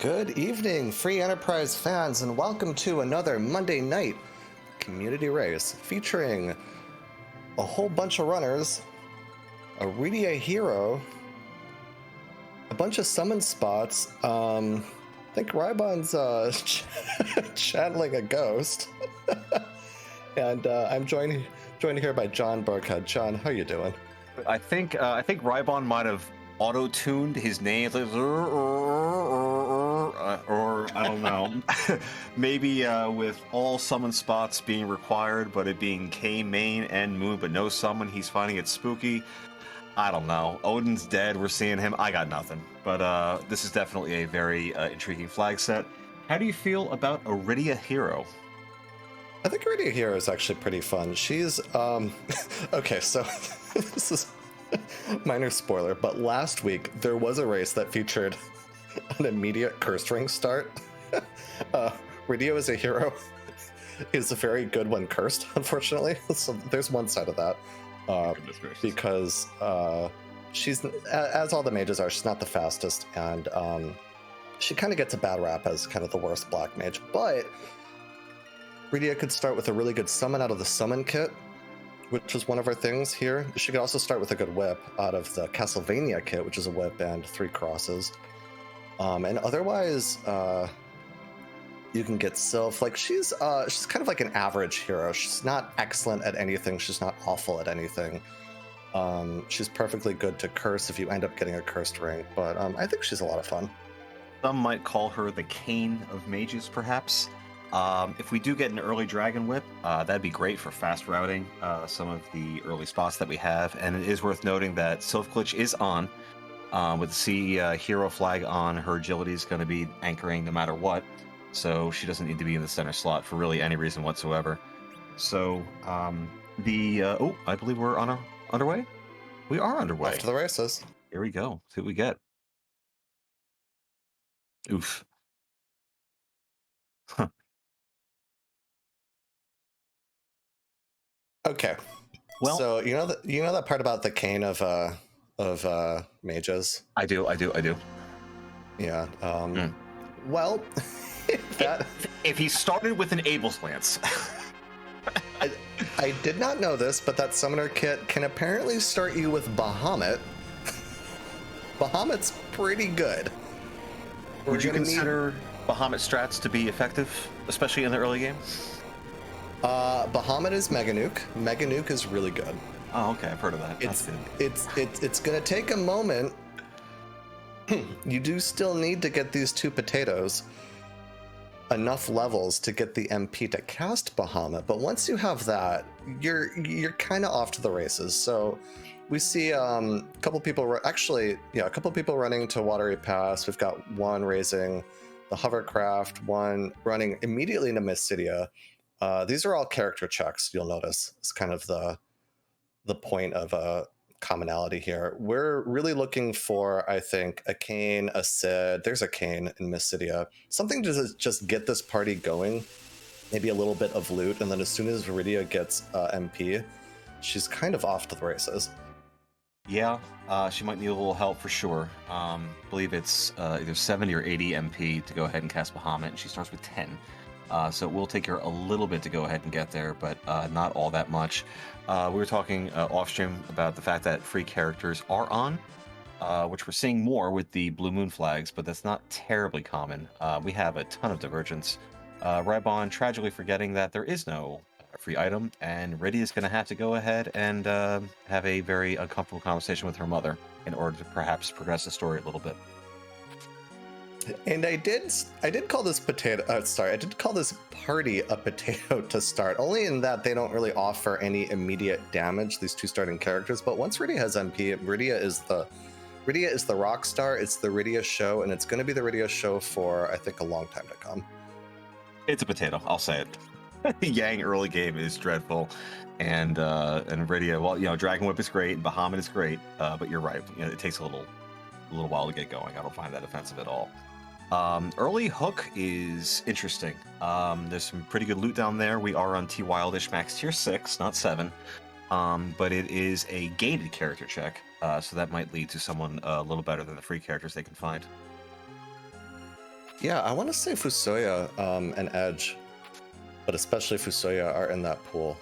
Good evening, Free Enterprise fans, and welcome to another Monday night community race featuring a whole bunch of runners, a Redia hero, a bunch of summon spots. I think Rybon's channeling a ghost, and I'm joined here by John Burkhead. John, how you doing? I think Rybon might have auto-tuned his name, like, or I don't know. Maybe with all summon spots being required, but it being K main and Moon, but no summon, he's finding it spooky. I don't know. Odin's dead. We're seeing him. I got nothing. But this is definitely a very intriguing flag set. How do you feel about Iridia Hero? I think Redia hero is actually pretty fun. She's okay, so this is minor spoiler, but last week there was a race that featured an immediate curse ring start. Redia as a hero is a very good when cursed, unfortunately. So there's one side of that. Because she's, as all the mages are, she's not the fastest, and she kind of gets a bad rap as kind of the worst black mage, but Redia could start with a really good summon out of the summon kit, which is one of our things here. She could also start with a good whip out of the Castlevania kit, which is a whip and 3 crosses. And otherwise, you can get Sylph. Like she's kind of like an average hero. She's not excellent at anything. She's not awful at anything. She's perfectly good to curse if you end up getting a cursed ring. But I think she's a lot of fun. Some might call her the Cain of mages, perhaps. If we do get an early Dragon Whip, that'd be great for fast routing some of the early spots that we have. And it is worth noting that Sylph Glitch is on. With the C hero flag on, her agility is going to be anchoring no matter what. So she doesn't need to be in the center slot for really any reason whatsoever. So I believe we're underway? We are underway. Off to the races. Here we go. See what we get. Oof. Huh. Okay. Well, so you know that part about the cane of mages? I do. Yeah. Well, if he started with an Abel's Lance. I did not know this, but that summoner kit can apparently start you with Bahamut. Bahamut's pretty good. Would you consider Bahamut strats to be effective, especially in the early game? Bahamut is Mega Nuke. Mega Nuke is really good. Oh, okay, I've heard of that. It's gonna take a moment. You do still need to get these 2 potatoes enough levels to get the MP to cast Bahamut, but once you have that, you're kind of off to the races. So we see a couple people running to Watery Pass. We've got one raising the hovercraft, one running immediately into Mystidia. These are all character checks, you'll notice. It's kind of the point of commonality here. We're really looking for, I think, a Cain, a Sid. There's a Cain in Mystidia. Something to just get this party going. Maybe a little bit of loot, and then as soon as Redia gets MP, she's kind of off to the races. Yeah, she might need a little help for sure. I believe it's either 70 or 80 MP to go ahead and cast Bahamut, and she starts with 10. So it will take her a little bit to go ahead and get there, but not all that much. We were talking off-stream about the fact that free characters are on, which we're seeing more with the Blue Moon flags, but that's not terribly common. We have a ton of divergence. Rybon tragically forgetting that there is no free item, and Redia is going to have to go ahead and have a very uncomfortable conversation with her mother in order to perhaps progress the story a little bit. And I did call this I did call this party a potato to start, only in that they don't really offer any immediate damage, these 2 starting characters. But once Redia has MP, Redia is the rock star. It's the Redia show, and it's going to be the Redia show for, I think, a long time to come. It's a potato, I'll say it. Yang early game is dreadful, and Redia, well, Dragon Whip is great, Bahamut is great, but you're right, it takes a little while to get going. I don't find that offensive at all. Early hook is interesting. There's some pretty good loot down there. We are on T Wildish max tier 6, not 7, but it is a gated character check, so that might lead to someone a little better than the free characters they can find. Yeah, I want to say Fusoya and Edge, but especially Fusoya are in that pool.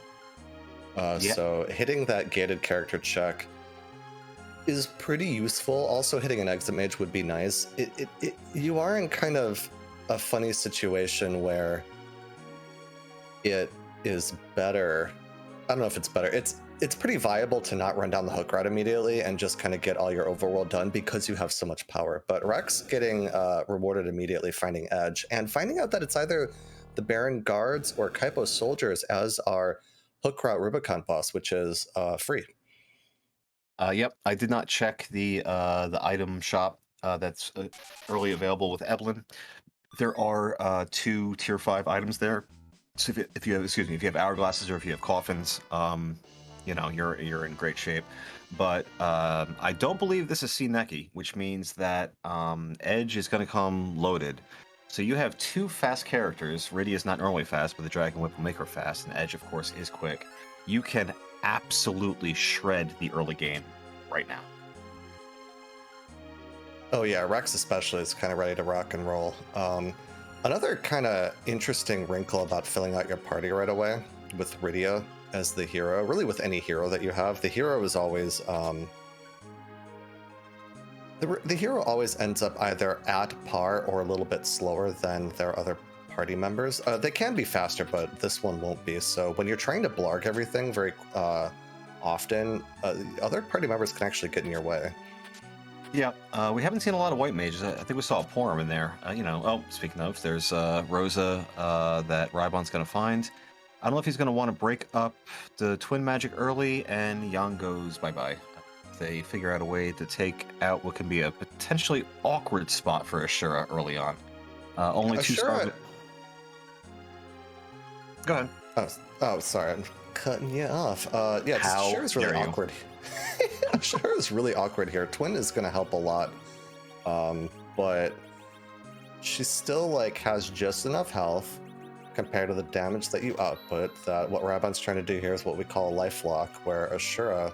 Yeah. So hitting that gated character check is pretty useful. Also, hitting an exit mage would be nice. You are in kind of a funny situation where it is better. I don't know if it's better. It's pretty viable to not run down the hook route immediately and just kind of get all your overworld done because you have so much power. But Rex getting rewarded immediately, finding Edge, and finding out that it's either the Baron guards or Kaipo soldiers as our hook route Rubicon boss, which is free. Yep, I did not check the item shop that's early available with Evelyn. There are 2 tier 5 items there. So if you have, excuse me, if you have hourglasses or if you have coffins, you know, you're in great shape. But I don't believe this is Sineki, which means that Edge is going to come loaded. So you have 2 fast characters. Rydia is not normally fast, but the Dragon Whip will make her fast, and Edge, of course, is quick. You can absolutely shred the early game right now. Oh yeah, Rex especially is kind of ready to rock and roll. Another kind of interesting wrinkle about filling out your party right away with Rydia as the hero, really with any hero that you have, the hero is always the hero always ends up either at par or a little bit slower than their other party members. They can be faster, but this one won't be. So when you're trying to blarg everything very often, other party members can actually get in your way. Yeah, we haven't seen a lot of white mages. I think we saw a Porum in there. You know, oh, speaking of, there's Rosa that Rybon's going to find. I don't know if he's going to want to break up the twin magic early, and Yang goes bye-bye. They figure out a way to take out what can be a potentially awkward spot for Ashura early on. Only 2 stars. Go ahead. Oh, sorry, I'm cutting you off. Yeah, How sure is really dare you. awkward. Sure is really awkward here. Twin is going to help a lot, but she still like has just enough health compared to the damage that you output. That what Rabon's trying to do here is what we call a life lock, where Ashura,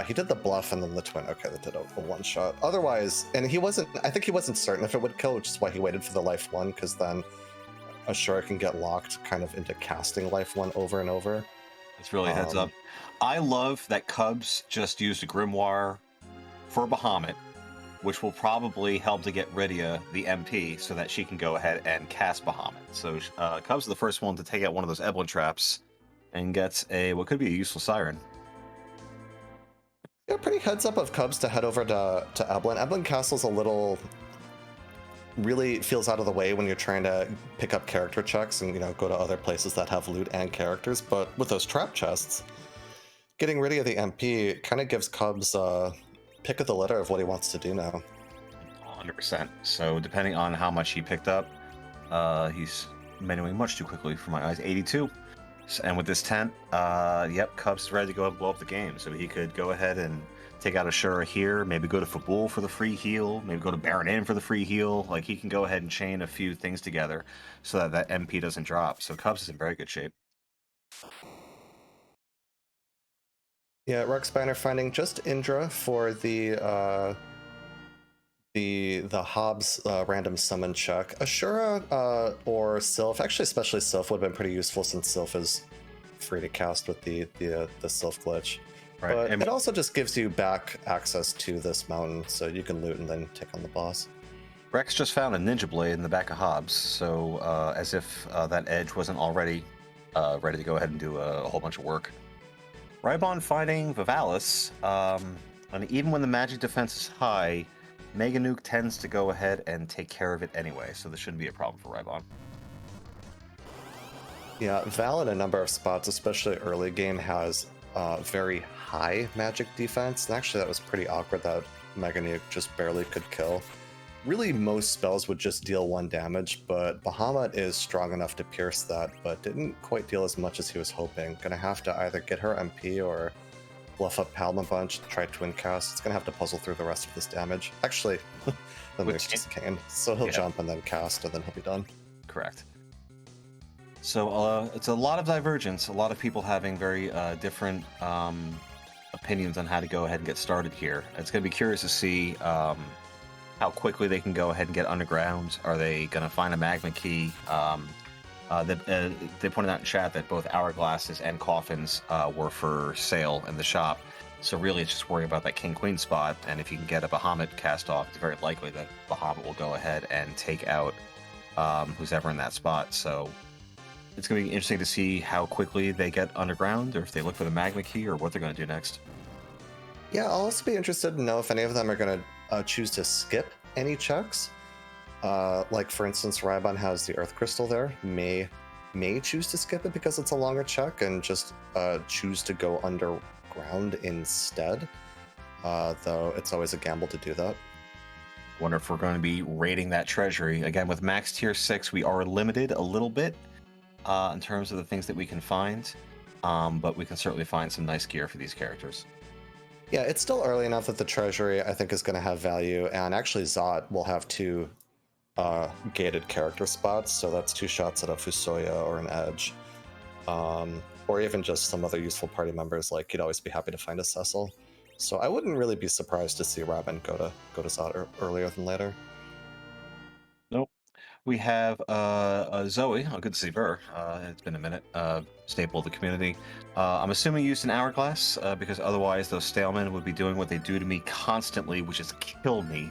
he did the bluff and then the twin. Okay, that did a one shot. Otherwise, and he wasn't. I think he wasn't certain if it would kill, which is why he waited for the life one, because then Ashura can get locked kind of into casting life one over and over. It's really a heads up. I love that Cubs just used a Grimoire for Bahamut, which will probably help to get Rydia the MP so that she can go ahead and cast Bahamut. So Cubs is the first one to take out one of those Evelyn traps and gets a what could be a useful Siren. Yeah, pretty heads up of Cubs to head over to Eblin. Eblin Castle's a little really feels out of the way when you're trying to pick up character checks and go to other places that have loot and characters. But with those trap chests, getting rid of the MP kind of gives Cubs pick of the litter of what he wants to do now. 100%. So depending on how much he picked up, he's menuing much too quickly for my eyes. 82. And with this tent, yep, Cubs is ready to go and blow up the game. So he could go ahead and take out Ashura here, maybe go to Fabul for the free heal, maybe go to Baron Inn for the free heal. Like, he can go ahead and chain a few things together so that that MP doesn't drop. So Cubs is in very good shape. Yeah, Rex Banner finding just Indra for the Hobbs random summon check. Ashura or Sylph, actually especially Sylph would have been pretty useful since Sylph is free to cast with the Sylph glitch. Right. But it also just gives you back access to this mountain, so you can loot and then take on the boss. Rex just found a Ninja Blade in the back of Hobbs, so as if that edge wasn't already ready to go ahead and do a whole bunch of work. Rybon fighting Vivalis, and even when the magic defense is high, Mega Nuke tends to go ahead and take care of it anyway, so this shouldn't be a problem for Rybon. Yeah, Val in a number of spots, especially early game, has very high magic defense, and actually that was pretty awkward that Mega Nuke just barely could kill. Really, most spells would just deal 1 damage, but Bahamut is strong enough to pierce that, but didn't quite deal as much as he was hoping. Gonna have to either get her MP or bluff up Palm a bunch, try twin cast. It's gonna have to puzzle through the rest of this damage. Actually, the Nuke just came, so he'll jump and then cast, and then he'll be done. Correct. So it's a lot of divergence, a lot of people having very different opinions on how to go ahead and get started here. It's going to be curious to see how quickly they can go ahead and get underground. Are they going to find a magma key? They pointed out in chat that both hourglasses and coffins were for sale in the shop. So really, it's just worrying about that king queen spot. And if you can get a Bahamut cast off, it's very likely that Bahamut will go ahead and take out who's ever in that spot. So it's going to be interesting to see how quickly they get underground, or if they look for the magma key, or what they're going to do next. Yeah, I'll also be interested to know if any of them are going to choose to skip any checks. Like, for instance, Rybon has the Earth Crystal there. May choose to skip it because it's a longer check and just choose to go underground instead. Though it's always a gamble to do that. Wonder if we're going to be raiding that treasury. Again, with max tier 6, we are limited a little bit in terms of the things that we can find. But we can certainly find some nice gear for these characters. Yeah, it's still early enough that the treasury, I think, is going to have value. And actually, Zot will have 2 gated character spots, so that's 2 shots at a Fusoya or an Edge, or even just some other useful party members. Like, you'd always be happy to find a Cecil, so I wouldn't really be surprised to see Robin go to Zot earlier than later. Nope. We have Zoe. Oh, good to see her. It's been a minute. Staple of the community. I'm assuming used an hourglass because otherwise those stalemen would be doing what they do to me constantly, which is kill me.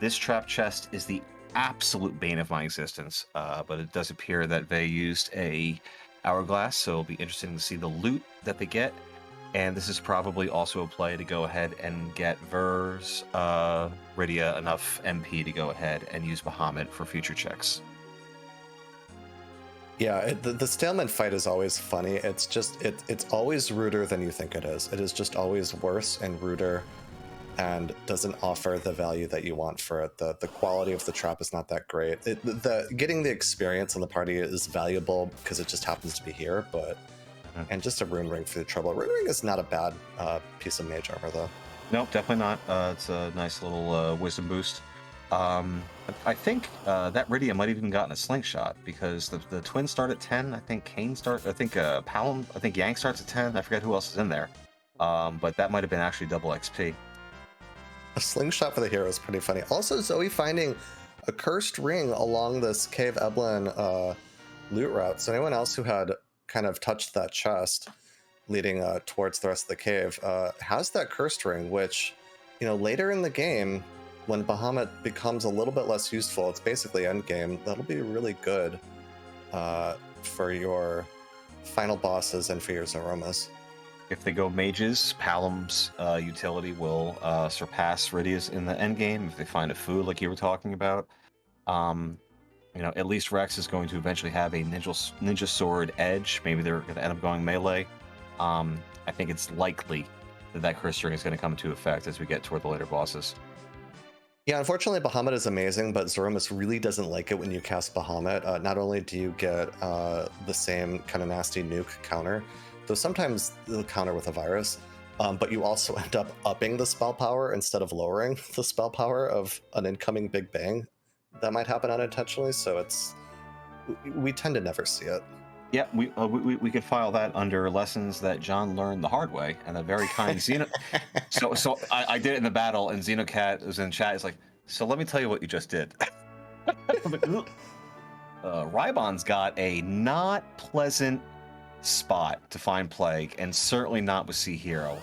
This trap chest is the absolute bane of my existence, but it does appear that they used a hourglass, so it'll be interesting to see the loot that they get. And this is probably also a play to go ahead and get Vers, Rydia enough MP to go ahead and use Bahamut for future checks. Yeah, the Staleman fight is always funny. It's just it's always ruder than you think it is. It is just always worse and ruder, and doesn't offer the value that you want for it. The quality of the trap is not that great. Getting the experience in the party is valuable because it just happens to be here, but and just a rune ring for the trouble. Rune ring is not a bad piece of mage armor though. Nope, definitely not. It's a nice little wisdom boost. I think that Rydia might have even gotten a slingshot because the twins start at 10. I think Kane starts. I think Palom. I think Yang starts at 10. I forget who else is in there. But that might have been actually double XP. A slingshot for the hero is pretty funny. Also, Zoe finding a cursed ring along this Cave Eblin loot route. So anyone else who had kind of touched that chest leading towards the rest of the cave has that cursed ring, which, you know, later in the game, when Bahamut becomes a little bit less useful, it's basically end game. That'll be really good for your final bosses and for your Zeromas. If they go mages, Palom's utility will surpass Rydia's in the end game. If they find a food like you were talking about, you know, at least Rex is going to eventually have a ninja sword edge. Maybe they're going to end up going melee. I think it's likely that curse ring is going to come into effect as we get toward the later bosses. Yeah, unfortunately, Bahamut is amazing, but Zeromus really doesn't like it when you cast Bahamut. Not only do you get the same kind of nasty nuke counter, though sometimes they'll counter with a virus, but you also end up upping the spell power instead of lowering the spell power of an incoming Big Bang. That might happen unintentionally, so we tend to never see it. Yeah, we could file that under lessons that John learned the hard way, and a very kind Xeno. So I did it in the battle, and Xenocat was in chat. He's like, so let me tell you what you just did. Rybon's got a not pleasant spot to find Plague, and certainly not with Sea Hero.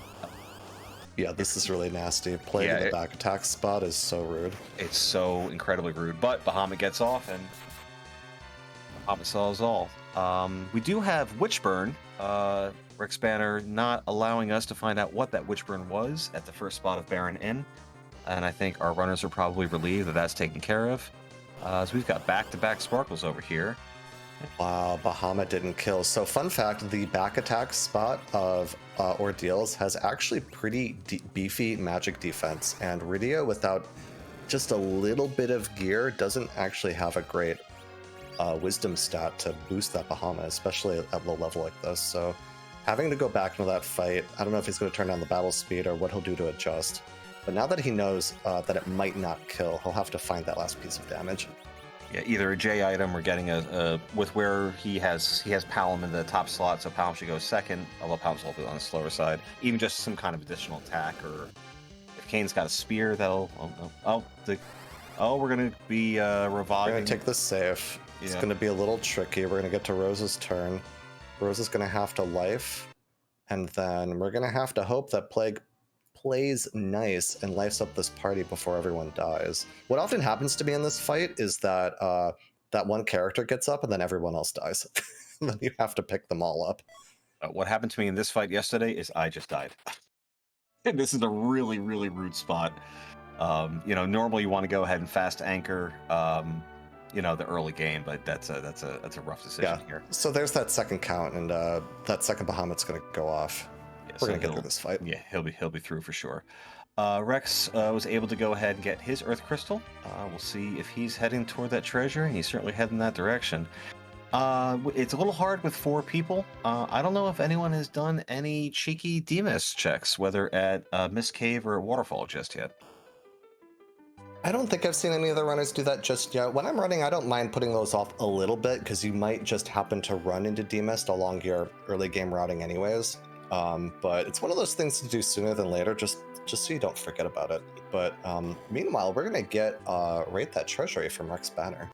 Yeah, this is really nasty. Plague in the back attack spot is so rude. It's so incredibly rude, but Bahamut gets off, and Bahamut solves all. We do have Witchburn. Rick Spanner not allowing us to find out what that Witchburn was at the first spot of Baron Inn, and I think our runners are probably relieved that that's taken care of. So we've got back-to-back sparkles over here. Wow, Bahamut didn't kill. So fun fact, the back attack spot of Ordeals has actually pretty beefy magic defense, and Rydia without just a little bit of gear doesn't actually have a great wisdom stat to boost that Bahamut, especially at low level like this. So having to go back into that fight, I don't know if he's going to turn down the battle speed or what he'll do to adjust, but now that he knows that it might not kill, he'll have to find that last piece of damage. Yeah, either a J item or getting a with where he has Palom in the top slot, so Palom should go second, although Palom's a little bit on the slower side. Even just some kind of additional attack, or if Kane's got a spear, that'll Oh, we're gonna be We're reviving. gonna take this safe. It's gonna be a little tricky. We're gonna get to Rose's turn. Rose is gonna have to life, and then we're gonna have to hope that Plague plays nice and lifes up this party before everyone dies. What often happens to me in this fight is that that one character gets up and then everyone else dies. And then you have to pick them all up. What happened to me in this fight yesterday is I just died. And this is a really, really rude spot. You know, normally you want to go ahead and fast anchor, you know, the early game, but that's a rough decision here. So there's that second count, and that second Bahamut's going to go off. Yeah, We're going to get through this fight. Yeah, he'll be through for sure. Rex was able to go ahead and get his Earth Crystal. We'll see if he's heading toward that treasure, and he's certainly heading that direction. It's a little hard with 4 people. I don't know if anyone has done any cheeky DMS checks, whether at Mist Cave or Waterfall just yet. I don't think I've seen any of the runners do that just yet. When I'm running, I don't mind putting those off a little bit because you might just happen to run into demist along your early game routing anyways. But it's one of those things to do sooner than later, just so you don't forget about it. But meanwhile, we're gonna get rate that treasury from Rex Banner.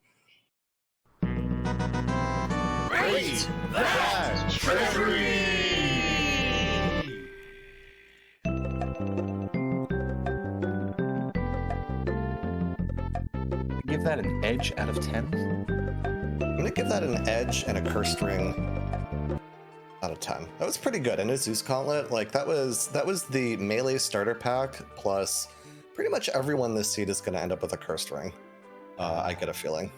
Rate that treasury! Give that an edge out of 10. I'm gonna give that an edge and a cursed ring out of 10. That was pretty good. And a Zeus Gauntlet, like that was the melee starter pack plus pretty much everyone this seed is gonna end up with a cursed ring. I get a feeling.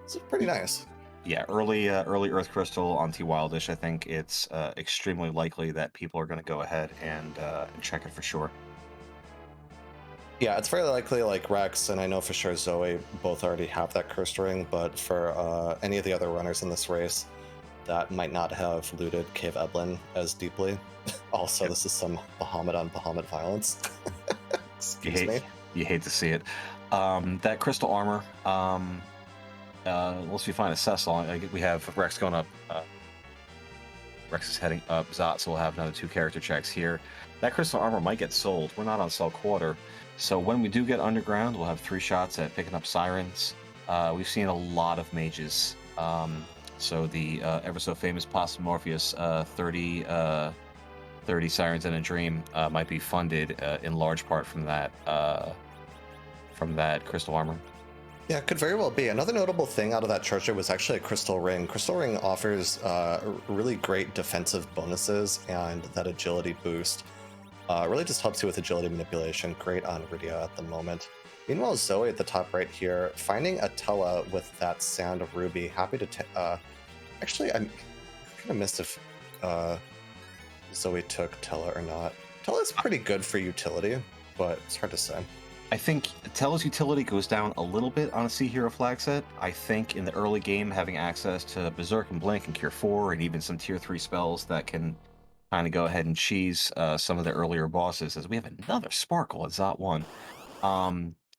It's pretty nice. Yeah, early Earth Crystal on T Wildish. I think it's extremely likely that people are going to go ahead and check it for sure. Yeah, it's very likely like Rex and I know for sure Zoe both already have that cursed ring, but for any of the other runners in this race that might not have looted Cave Eblin as deeply. Also, This is some Bahamut on Bahamut violence. Excuse me. You hate to see it. That crystal armor. Once we find a Cecil, we have Rex going up. Rex is heading up. Zotz will have another 2 character checks here. That crystal armor might get sold. We're not on sell quarter. So when we do get underground, we'll have 3 shots at picking up sirens. We've seen a lot of mages. So the ever so famous Possum Morpheus 30 sirens in a dream might be funded in large part from that crystal armor. Yeah, it could very well be. Another notable thing out of that treasure was actually a crystal ring. Crystal ring offers really great defensive bonuses and that agility boost. Really just helps you with agility manipulation. Great on Rydia at the moment. Meanwhile, Zoe at the top right here, finding a Tella with that Sound of Ruby. Happy to actually, I kind of missed if Zoe took Tella or not. Tella's pretty good for utility, but it's hard to say. I think Tella's utility goes down a little bit on a Sea Hero flag set. I think in the early game, having access to Berserk and Blink and Cure 4 and even some tier 3 spells that can kind of go ahead and cheese some of the earlier bosses, as we have another Sparkle at Zot 1.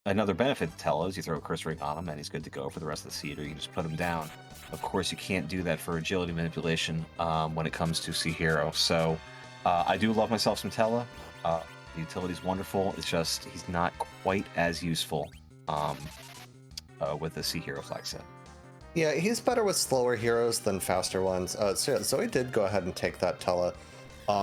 Another benefit to Tella is you throw a Curse Ring on him and he's good to go for the rest of the seed, or you can just put him down. Of course, you can't do that for agility manipulation when it comes to Sea Hero. So I do love myself some Tella. The utility's wonderful. It's just he's not quite as useful with the Sea Hero flag set. Yeah, he's better with slower heroes than faster ones. So yeah, Zoe did go ahead and take that Tella.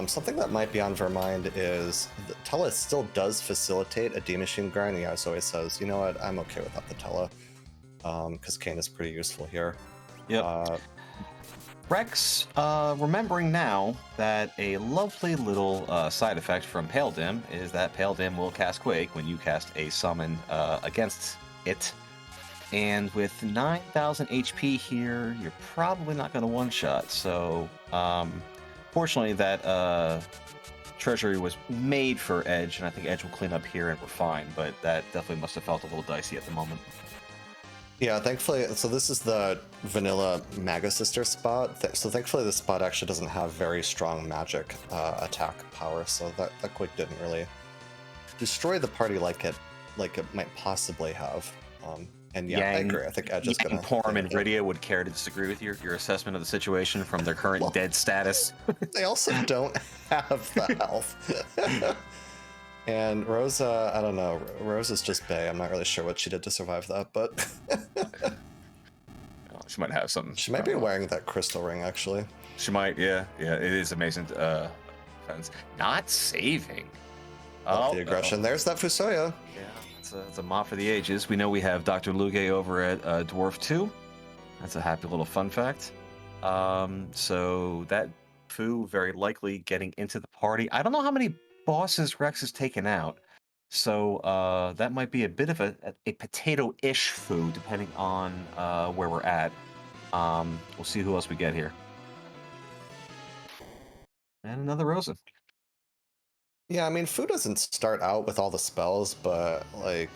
Something that might be on her mind is that Tella still does facilitate a D-Machine grind. Yeah, Zoe says, you know what, I'm okay without the Tella. Because Kane is pretty useful here. Yep. Rex, remembering now that a lovely little side effect from Pale Dim is that Pale Dim will cast Quake when you cast a summon against it. And with 9,000 HP here, you're probably not going to one-shot. So, fortunately, that treasury was made for Edge, and I think Edge will clean up here and we're fine. But that definitely must have felt a little dicey at the moment. Yeah, thankfully, so this is the vanilla Maga Sister spot. So thankfully this spot actually doesn't have very strong magic attack power, so that Quake didn't really destroy the party like it might possibly have. And yeah, I agree. I think Edge is going to... Porm and Rydia would care to disagree with your assessment of the situation from their current dead status. They also don't have the health. And Rosa, I don't know. Rosa's just bae. I'm not really sure what she did to survive that, but She might have something. she might be wearing that crystal ring, actually. She might, yeah. It is amazing. Defense. Not saving. Love the aggression. There's that Fusoya. Yeah, it's a mop for the ages. We know we have Dr. Luge over at Dwarf 2. That's a happy little fun fact. So that Fu very likely getting into the party. I don't know how many bosses Rex has taken out. So that might be a bit of a potato-ish Fu, depending on where we're at. We'll see who else we get here. And another Rosa. Yeah, I mean, Fu doesn't start out with all the spells, but like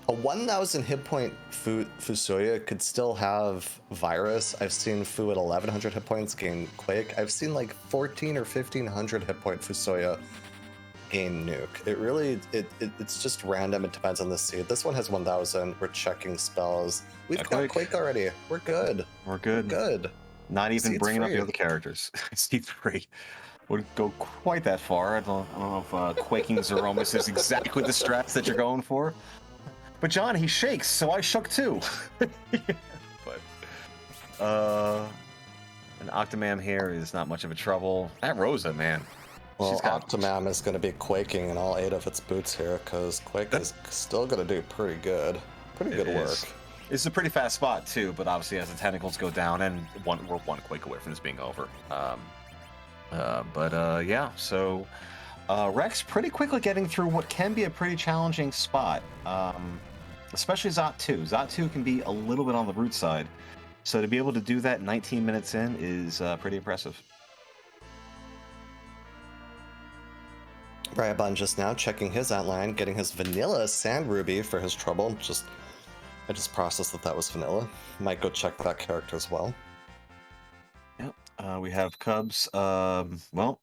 a 1,000 hit point Fusoya could still have Virus. I've seen Fu at 1,100 hit points gain Quake. I've seen like 1,400 or 1,500 hit point Fusoya gain Nuke. It really, it's just random. It depends on the seed. This one has 1,000. We're checking spells. We've got Quake already. We're good. We're good. We're good. Not even Seed's bringing up free. the other characters. Seed 3 wouldn't go quite that far. I don't know if Quaking Zeromus is exactly the strats that you're going for. But John, he shakes, so I shook too. But an Octomam here is not much of a trouble. That Rosa, man. Well, Octomam is going to be quaking in all 8 of its boots here, because Quake is still going to do pretty good. Pretty good work. It's a pretty fast spot, too, but obviously as the tentacles go down, and we're one Quake away from this being over. Yeah, so Rex pretty quickly getting through what can be a pretty challenging spot, especially Zot 2. Zot 2 can be a little bit on the root side, so to be able to do that 19 minutes in is pretty impressive. Rayabon just now checking his outline, getting his vanilla sand ruby for his trouble. I just processed that was vanilla. Might go check that character as well. Yep. We have Cubs. Well,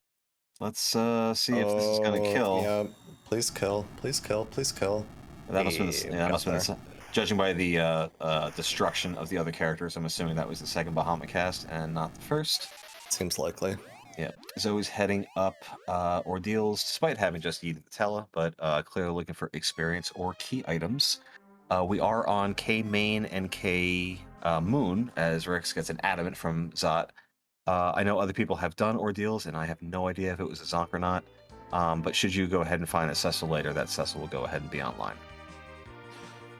let's see if this is gonna kill. Yeah, please kill. Please kill. Please kill. That must have been judging by the destruction of the other characters. I'm assuming that was the second Bahamut cast and not the first. Seems likely. Yeah, Zoe's heading up Ordeals, despite having just eaten the Tella, but clearly looking for experience or key items. We are on K Main and K Moon, as Rex gets an adamant from Zot. I know other people have done Ordeals, and I have no idea if it was a Zonk or not. But should you go ahead and find a Cecil later, that Cecil will go ahead and be online.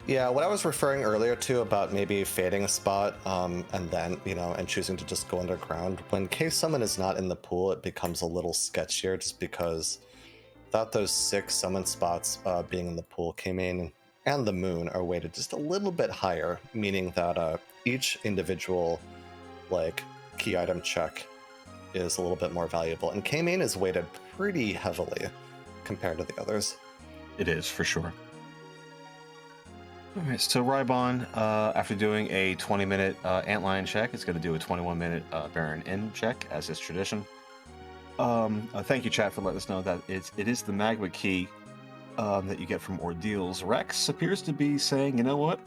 Yeah, what I was referring earlier to about maybe fading a spot and then, and choosing to just go underground. When Cave Summon is not in the pool, it becomes a little sketchier just because without those 6 summon spots being in the pool, K-Main and the Moon are weighted just a little bit higher, meaning that each individual key item check is a little bit more valuable. And K-Main is weighted pretty heavily compared to the others. It is, for sure. All right, so Rybon, after doing a 20-minute Antlion check, is going to do a 21-minute Baron Inn check, as is tradition. Thank you, chat, for letting us know that it is the Magma Key that you get from Ordeals. Rex appears to be saying, you know what?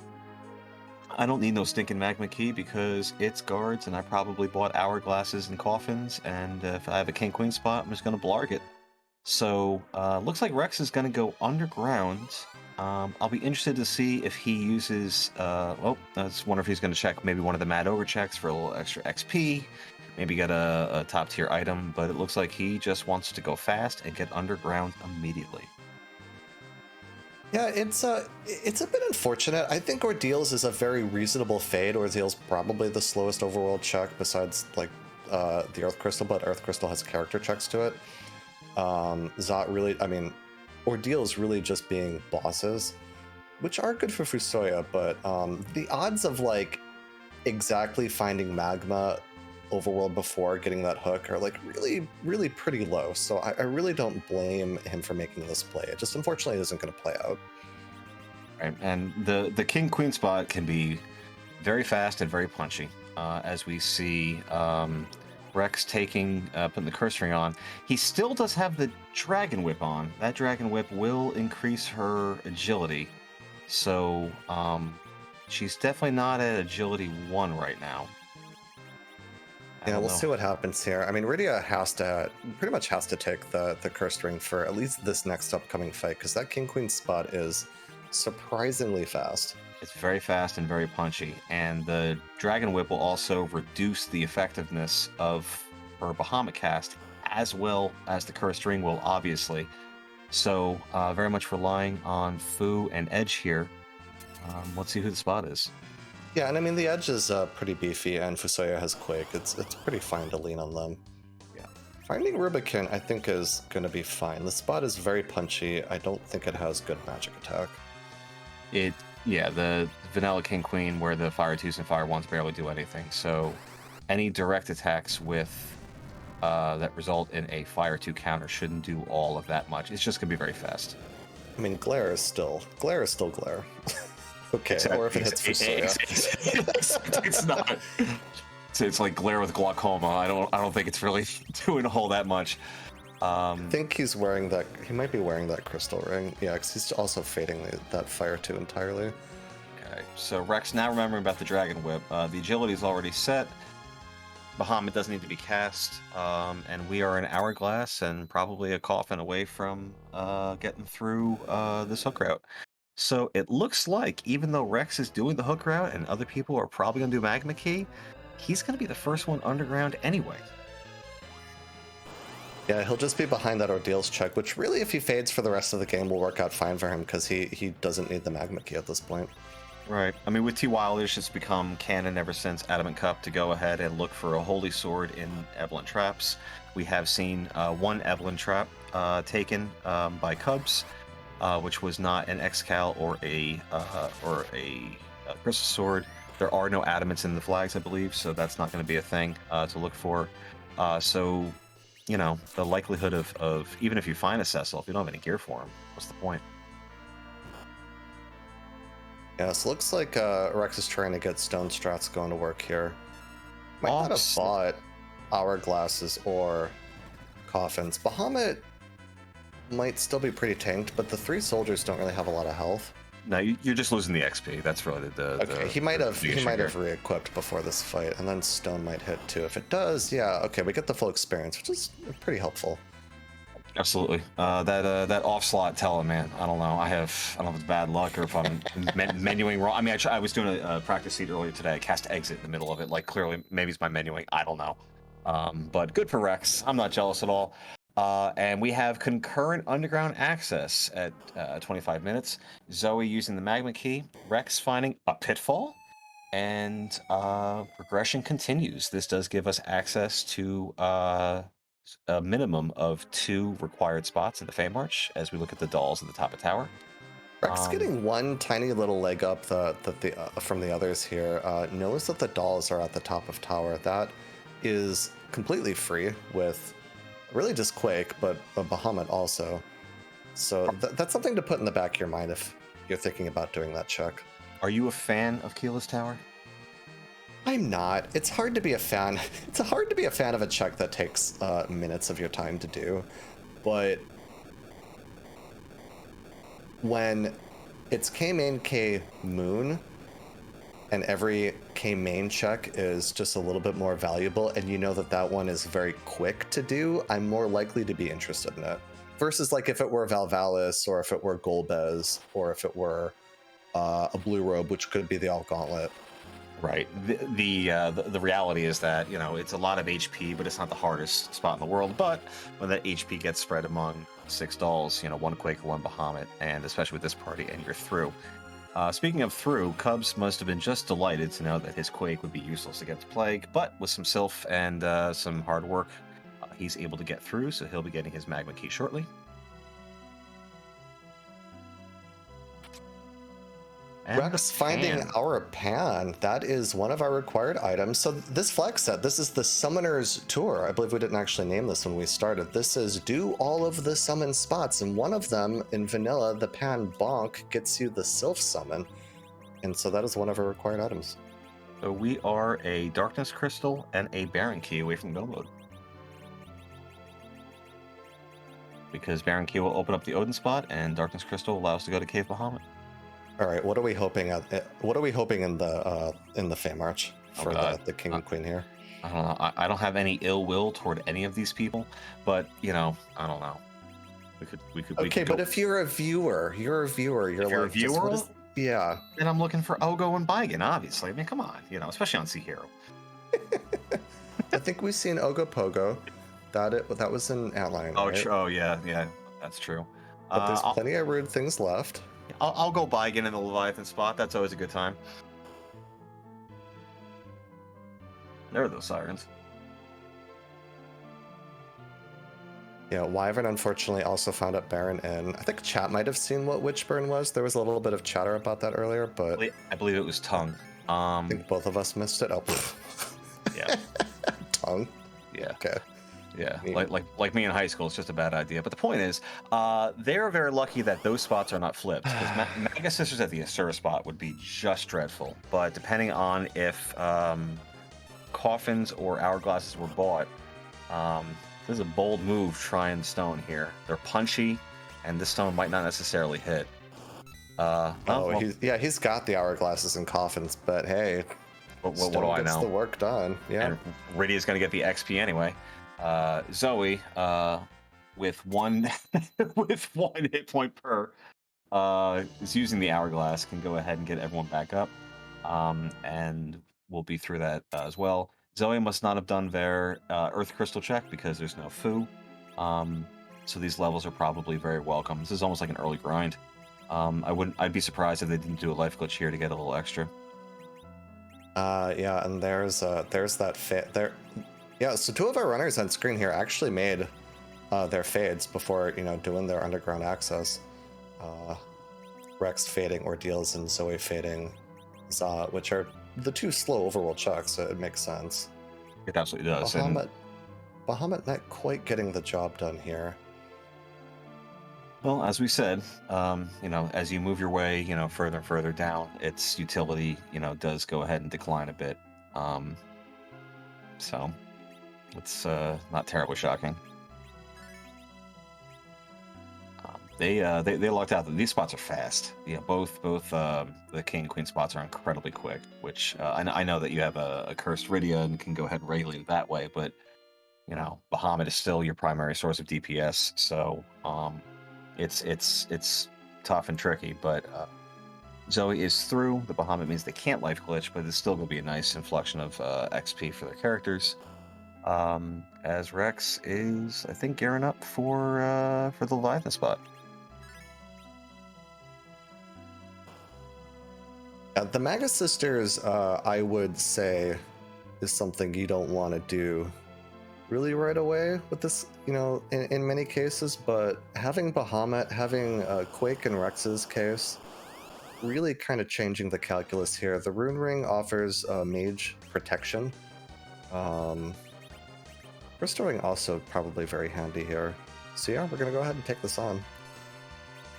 I don't need no stinking Magma Key because it's guards, and I probably bought hourglasses and coffins, and if I have a King-Queen spot, I'm just going to blarg it. So, looks like Rex is going to go underground. I'll be interested to see if he uses, I just wonder if he's going to check maybe one of the Mad Ogre checks for a little extra XP, maybe get a top tier item, but it looks like he just wants to go fast and get underground immediately. Yeah, it's a bit unfortunate. I think Ordeals is a very reasonable fade. Ordeals probably the slowest overworld check besides the Earth Crystal, but Earth Crystal has character checks to it. Zot really, Ordeals really just being bosses, which are good for Fusoya, but the odds of exactly finding Magma overworld before getting that hook are really, really pretty low. So I really don't blame him for making this play. It just unfortunately isn't going to play out. Right, and the King Queen spot can be very fast and very punchy, as we see. Rex putting the curse ring on. He still does have the Dragon Whip on. That Dragon Whip will increase her agility. So, she's definitely not at agility 1 right now. I Yeah, don't we'll know. see what happens here. I mean, Rydia pretty much has to take the cursed ring for at least this next upcoming fight, because that King Queen spot is surprisingly fast. It's very fast and very punchy, and the Dragon Whip will also reduce the effectiveness of her Bahamut cast, as well as the Cursed Ring will, obviously. So, very much relying on Fu and Edge here. Let's see who the spot is. Yeah, and I mean the edge is pretty beefy, and Fusoya has Quake. It's pretty fine to lean on them. Yeah. Finding Rubicon, I think, is going to be fine. The spot is very punchy. I don't think it has good magic attack. The Vanilla King Queen, where the Fire 2s and Fire 1s barely do anything. So, any direct attacks with that result in a Fire 2 counter shouldn't do all of that much. It's just going to be very fast. I mean, Glare is still Glare. Okay, or if it hits Fusoya. It's not. It's like Glare with glaucoma. I don't think it's really doing all that much. I think he's wearing that. He might be wearing that crystal ring. Yeah, because he's also fading that Fire 2 entirely. Okay, so Rex, now remembering about the Dragon Whip. The agility is already set. Bahamut doesn't need to be cast, and we are an hourglass and probably a coffin away from getting through this hook route. So it looks like, even though Rex is doing the hook route and other people are probably going to do Magma Key, he's going to be the first one underground anyway. Yeah, he'll just be behind that Ordeals check, which really, if he fades for the rest of the game, will work out fine for him because he doesn't need the Magma Key at this point. Right. I mean, with T. Wildish, it's become canon ever since Adamant Cup to go ahead and look for a Holy Sword in Evelyn Traps. We have seen one Evelyn Trap taken by Cubs, which was not an Excal or a Crystal Sword. There are no Adamants in the flags, I believe, so that's not going to be a thing to look for. So, you know, the likelihood of even if you find a Cecil, if you don't have any gear for him, what's the point? Yeah, so looks like Rex is trying to get stone strats going to work here. Might not have bought hourglasses or coffins. Bahamut might still be pretty tanked, but the 3 soldiers don't really have a lot of health. No, you're just losing the XP. That's really Okay, he might have re-equipped before this fight, and then stone might hit too. If it does, yeah, okay, we get the full experience, which is pretty helpful. Absolutely. That off slot Tele, man. I don't know. I don't know if it's bad luck or if I'm menuing wrong. I mean, I was doing a practice seat earlier today. I cast exit in the middle of it. Like, clearly, maybe it's my menuing. I don't know. But good for Rex. I'm not jealous at all. And we have concurrent underground access at 25 minutes. Zoe using the Magma Key. Rex finding a pitfall. And progression continues. This does give us access to a minimum of 2 required spots in the Fey March as we look at the dolls at the top of tower. Rex getting one tiny little leg up from the others here. Notice that the dolls are at the top of tower. That is completely free with really just Quake, but a Bahamut also. So that's something to put in the back of your mind if you're thinking about doing that check. Are you a fan of Keyless Tower? I'm not. It's hard to be a fan. It's hard to be a fan of a check that takes minutes of your time to do. But when it's K main K moon, and every K main check is just a little bit more valuable, and you know that that one is very quick to do, I'm more likely to be interested in it. Versus like if it were Valvalis, or if it were Golbez, or if it were a Blue Robe, which could be the Alt Gauntlet. Right. The reality is that, you know, it's a lot of HP, but it's not the hardest spot in the world. But when that HP gets spread among 6 dolls, you know, 1 Quaker, 1 Bahamut, and especially with this party, and you're through. Speaking of through, Cubs must have been just delighted to know that his Quake would be useless against Plague, but with some Sylph and some hard work, he's able to get through, so he'll be getting his Magma Key shortly. And Rex finding our pan. That is one of our required items. So this flag set, this is the Summoner's Tour. I believe we didn't actually name this when we started. This is do all of the summon spots, and one of them in vanilla, the pan bonk, gets you the Sylph summon. And so that is one of our required items. So we are a Darkness Crystal and a Baron Key away from Go Mode. Because Baron Key will open up the Odin spot, and Darkness Crystal allows us to go to Cave Bahamut. All right, what are we hoping in the Fey March for the King and Queen here? I don't know. I don't have any ill will toward any of these people, but you know, I don't know. We Okay, could go. but if you're a viewer, you're If you're a like, just what viewer, is? Yeah. then I'm looking for Ogo and Baigen, obviously. I mean, come on, you know, especially on Sea Hero. I think we've seen Ogopogo. That was an outline, Oh, right? oh yeah, yeah, that's true. But there's I'll, plenty of rude things left. I'll go Baigen in the Leviathan spot. That's always a good time. There are those sirens. Yeah, Wyvern unfortunately also found up Baron Inn. I think chat might have seen what Witchburn was. There was a little bit of chatter about that earlier, but I believe it was Tongue. I think both of us missed it. Oh, Yeah, tongue. yeah. Okay. Yeah, Neat. like me in high school, it's just a bad idea. But the point is, they're very lucky that those spots are not flipped, because Maga Sisters at the Asura spot would be just dreadful. But depending on if coffins or hourglasses were bought, this is a bold move trying stone here. They're punchy, and this stone might not necessarily hit. Well, he's got the hourglasses and coffins, but hey, what do Stone I gets know? the work done. Yeah. And Rydia's going to get the XP anyway. Zoe, with one with 1 hit point per, is using the hourglass, can go ahead and get everyone back up, and we'll be through that as well. Zoe must not have done their Earth Crystal check because there's no foo, so these levels are probably very welcome. This is almost like an early grind. I'd be surprised if they didn't do a life glitch here to get a little extra. Yeah, and there's that there. Yeah, so two of our runners on screen here actually made their fades before doing their underground access. Rex fading Ordeals and Zoe fading Za, which are the two slow overworld chucks, so it makes sense. It absolutely does. Bahamut not quite getting the job done here. Well, as we said, as you move your way, further and further down, its utility, does go ahead and decline a bit. So it's not terribly shocking. They locked out. These spots are fast. Yeah, both the king and queen spots are incredibly quick. Which I know that you have a cursed Rydia and can go ahead and regulate it that way, but Bahamut is still your primary source of DPS. So it's tough and tricky. But Zoe is through. The Bahamut means they can't life glitch, but it's still going to be a nice inflection of XP for their characters. As Rex is, I think, gearing up for the Leviathan spot. The Maga Sisters, I would say, is something you don't want to do really right away with this, in many cases, but having Bahamut, having Quake in Rex's case, really kind of changing the calculus here. The Rune Ring offers mage protection. Restoring also probably very handy here. So yeah, we're going to go ahead and take this on.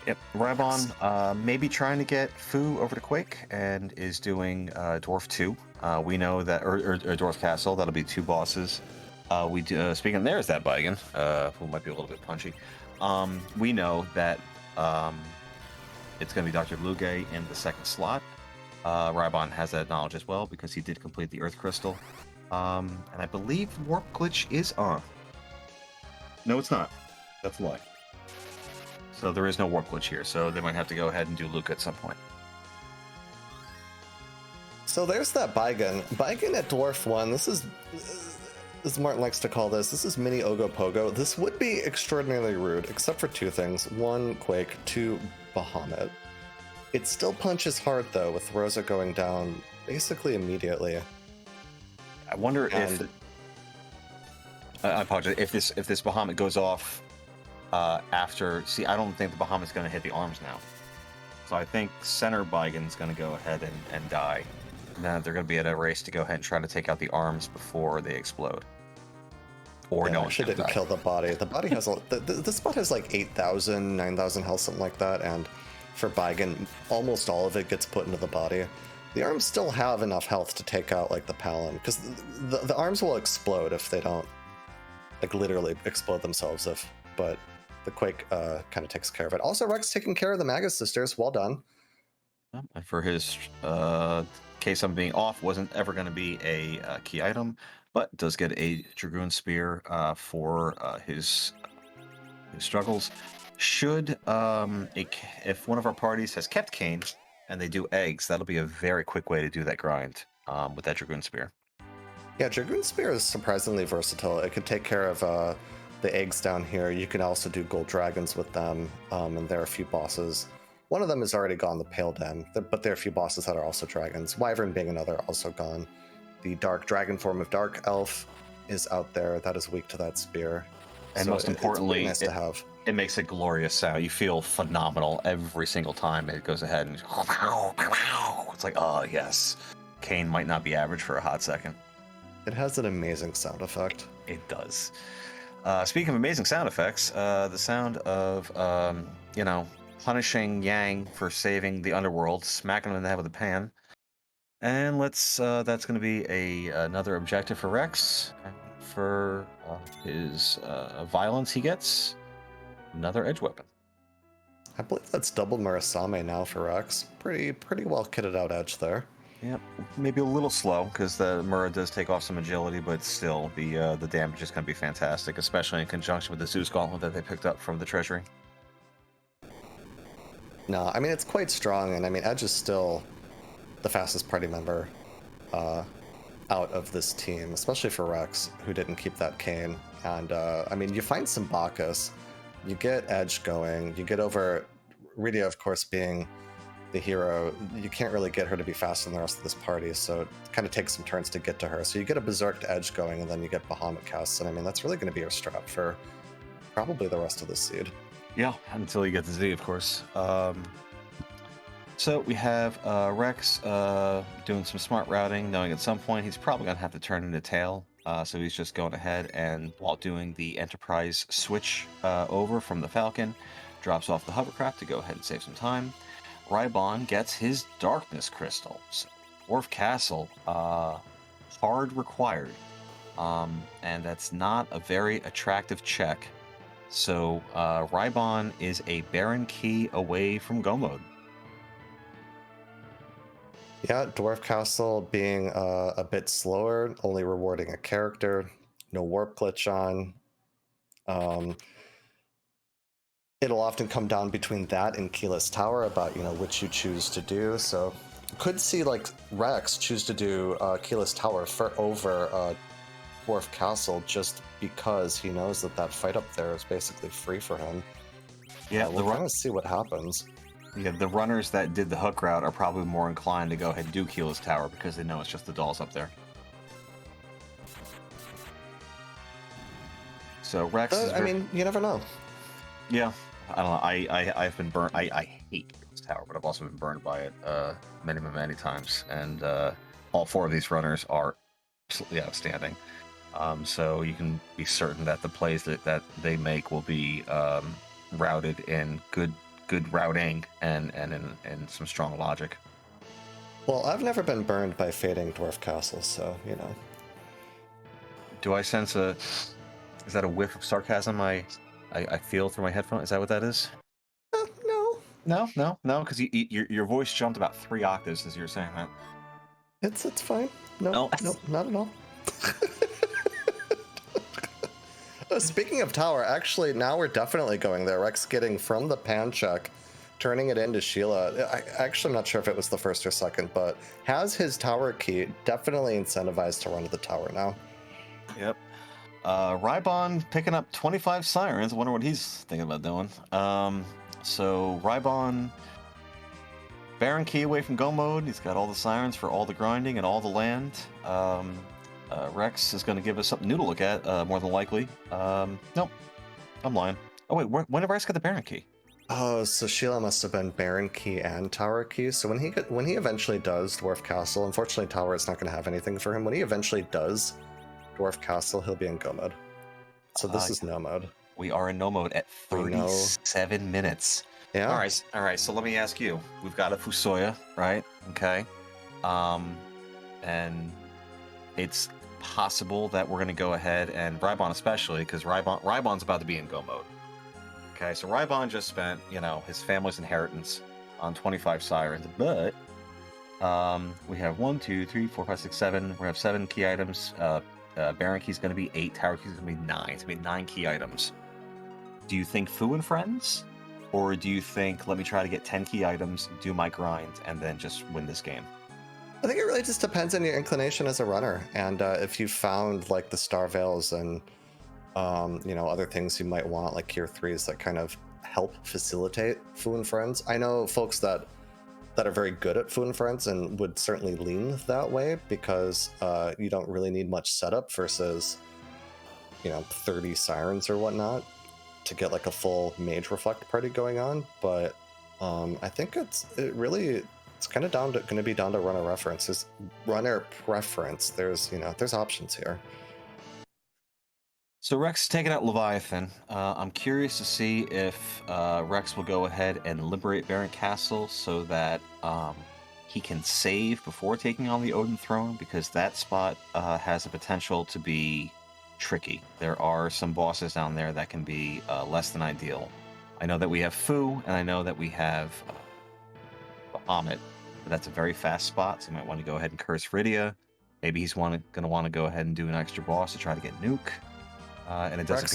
Yep, Rabon maybe trying to get Fu over to Quake and is doing Dwarf 2. We know that, or Dwarf Castle, that'll be 2 bosses. We do, speaking, there's that Baigen, who might be a little bit punchy. We know that it's going to be Dr. Luge in the 2nd slot. Rabon has that knowledge as well because he did complete the Earth Crystal. And I believe Warp Glitch is on. No, it's not. That's a lie. So there is no Warp Glitch here, so they might have to go ahead and do Luke at some point. So there's that Baigen. Baigen at Dwarf 1, this is, as Martin likes to call this is mini Ogopogo. This would be extraordinarily rude, except for 2 things. 1, Quake, 2, Bahamut. It still punches hard, though, with Rosa going down basically immediately. I wonder if... I apologize. If this Bahamut goes off after... See, I don't think the Bahamut's going to hit the arms now. So I think center Baigen's going to go ahead and die. Now they're going to be at a race to go ahead and try to take out the arms before they explode. Or no, actually didn't kill the body. The body has the spot has like 8,000, 9,000 health, something like that, and for Baigen, almost all of it gets put into the body. The arms still have enough health to take out like the Palin, because the arms will explode if they don't like literally explode themselves. But the Quake kind of takes care of it. Also, Rex taking care of the Maga Sisters. Well done. For his case on being off wasn't ever going to be a key item. but does get a Dragoon Spear for his struggles. Should if one of our parties has kept Kane and they do eggs, that'll be a very quick way to do that grind with that Dragoon Spear. Yeah, Dragoon Spear is surprisingly versatile. It could take care of the eggs down here. You can also do gold dragons with them, and there are a few bosses. One of them is already gone, the Pale Den, but there are a few bosses that are also dragons. Wyvern being another, also gone. The Dark Dragon form of Dark Elf is out there. That is weak to that spear. And so most importantly, it's nice to have. It makes a glorious sound. You feel phenomenal every single time it goes ahead and it's like, oh yes. Kane might not be average for a hot second. It has an amazing sound effect. It does. Speaking of amazing sound effects, the sound of, punishing Yang for saving the underworld, smacking him in the head with a pan. And that's going to be another objective for Rex. And for his violence he gets, another edge weapon. I believe that's double Murasame now for Rex. Pretty well kitted out edge there. Yep, maybe a little slow because the Mura does take off some agility, but still the damage is going to be fantastic, especially in conjunction with the Zeus Gauntlet that they picked up from the treasury. No, I mean it's quite strong, and I mean Edge is still the fastest party member out of this team, especially for Rex, who didn't keep that cane. And I mean, you find some Bacchus, you get Edge going, you get over Rydia, of course, being the hero. You can't really get her to be faster than the rest of this party, so it kind of takes some turns to get to her. So you get a Berserked Edge going, and then you get Bahamut casts, and I mean that's really going to be your strap for probably the rest of the seed. Yeah, until you get to Z, of course. So we have Rex doing some smart routing, knowing at some point he's probably going to have to turn into Tail. So he's just going ahead and, while doing the Enterprise switch over from the Falcon, drops off the hovercraft to go ahead and save some time. Rybon gets his Darkness Crystal. So Dwarf Castle, hard required. And that's not a very attractive check. So Rybon is a Baron Key away from Go Mode. Yeah, Dwarf Castle being a bit slower, only rewarding a character, no warp glitch on. It'll often come down between that and Keyless Tower about, which you choose to do. So could see like Rex choose to do Keyless Tower over Dwarf Castle just because he knows that fight up there is basically free for him. Yeah, we're going to see what happens. Yeah, the runners that did the hook route are probably more inclined to go ahead and do Keyless Tower because they know it's just the dolls up there. So Rex I mean, you never know. Yeah, I don't know. I've been burned. I hate Keyless Tower, but I've also been burned by it many times. And all four of these runners are absolutely outstanding. So you can be certain that the plays that they make will be routed in good routing and in some strong logic. Well, I've never been burned by fading Dwarf Castle, so Do I sense is that a whiff of sarcasm I feel through my headphone? Is that what that is? No, because your voice jumped about 3 octaves as you were saying that. it's fine. No, not at all. Speaking of tower, actually, now we're definitely going there. Rex getting from the pan check, turning it into Sheila. I'm not sure if it was the first or second, but has his tower key, definitely incentivized to run to the tower now. Yep. Rybon picking up 25 sirens. I wonder what he's thinking about doing. So Rybon, Baron Key away from Go Mode. He's got all the sirens for all the grinding and all the land. Rex is going to give us something new to look at, more than likely. Nope, I'm lying. Oh wait, when did Rex get the Baron Key? Oh, so Sheila must have been Baron Key and Tower Key. So when he eventually does Dwarf Castle, unfortunately Tower is not going to have anything for him. When he eventually does Dwarf Castle, he'll be in Go Mode. So this is No Mode. We are in No Mode at 37 minutes. Yeah. All right. So let me ask you. We've got a Fusoya, right? Okay. And it's possible that we're going to go ahead and Rybon especially, because Rybon's about to be in Go Mode. Okay, so Rybon just spent, his family's inheritance on 25 sirens, but we have 1, 2, 3, 4, 5, 6, 7. We have 7 key items. Baron Key's going to be 8, Tower Key's going to be 9. It's going to be 9 key items. Do you think Fu and Friends? Or do you think, let me try to get 10 key items, do my grind, and then just win this game? I think it really just depends on your inclination as a runner, and if you found like the Star Veils and other things you might want, like Tier 3s that kind of help facilitate Fu and Friends. I know folks that are very good at Fu and Friends and would certainly lean that way because you don't really need much setup versus 30 sirens or whatnot to get like a full mage reflect party going on. But I think it's kind of going to be down to runner preference. There's options here. So Rex is taking out Leviathan. I'm curious to see if Rex will go ahead and liberate Baron Castle so that he can save before taking on the Odin Throne, because that spot has the potential to be tricky. There are some bosses down there that can be less than ideal. I know that we have Fu, and I know that we have Bahamut, but that's a very fast spot, so you might want to go ahead and curse Rydia. Maybe he's going to want to go ahead and do an extra boss to try to get Nuke. And it doesn't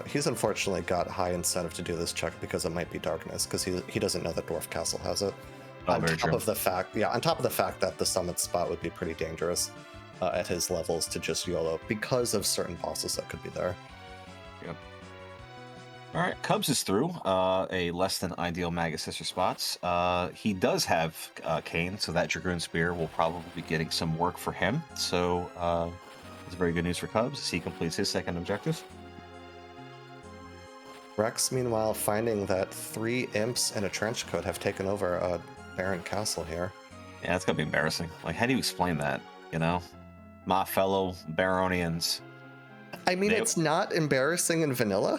he's unfortunately got high incentive to do this check because it might be darkness, because he doesn't know that Dwarf Castle has it. On top of the fact that the summit spot would be pretty dangerous at his levels to just YOLO because of certain bosses that could be there. Yep. All right, Cubs is through a less than ideal Magus Sister spots. He does have Kane, so that Dragoon Spear will probably be getting some work for him. So it's very good news for Cubs as he completes his second objective. Rex, meanwhile, finding that 3 imps and a trench coat have taken over Baron Castle here. Yeah, it's gonna be embarrassing. Like, how do you explain that? My fellow Baronians. I mean, it's not embarrassing in vanilla.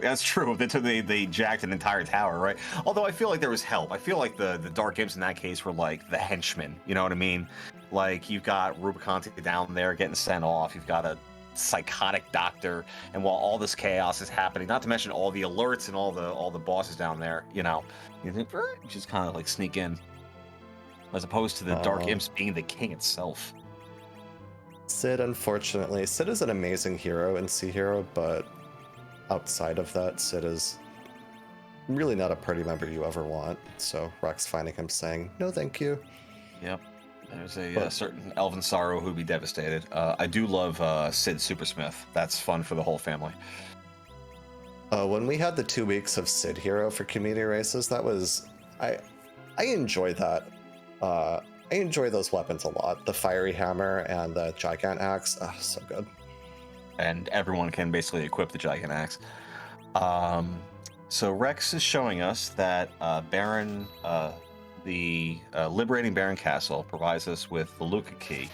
That's true. They jacked an entire tower, right? Although I feel like there was help. I feel like the Dark Imps in that case were like the henchmen. You know what I mean? Like, you've got Rubiconte down there getting sent off. You've got a psychotic doctor, and while all this chaos is happening, not to mention all the alerts and all the bosses down there, you just kind of like sneak in, as opposed to the Dark Imps being the king itself. Sid, unfortunately, Sid is an amazing hero and Sea Hero, but outside of that, Sid is really not a party member you ever want. So Rex finding him saying, no thank you. Yep. There's a certain Elven Sorrow who'd be devastated. I do love Sid Supersmith. That's fun for the whole family. When we had the 2 weeks of Sid Hero for community races, that was... I enjoy that. I enjoy those weapons a lot. The Fiery Hammer and the Gigant Axe. Oh, so good. And everyone can basically equip the Gigant Axe. So Rex is showing us that Baron... the liberating Baron Castle provides us with the Luca key,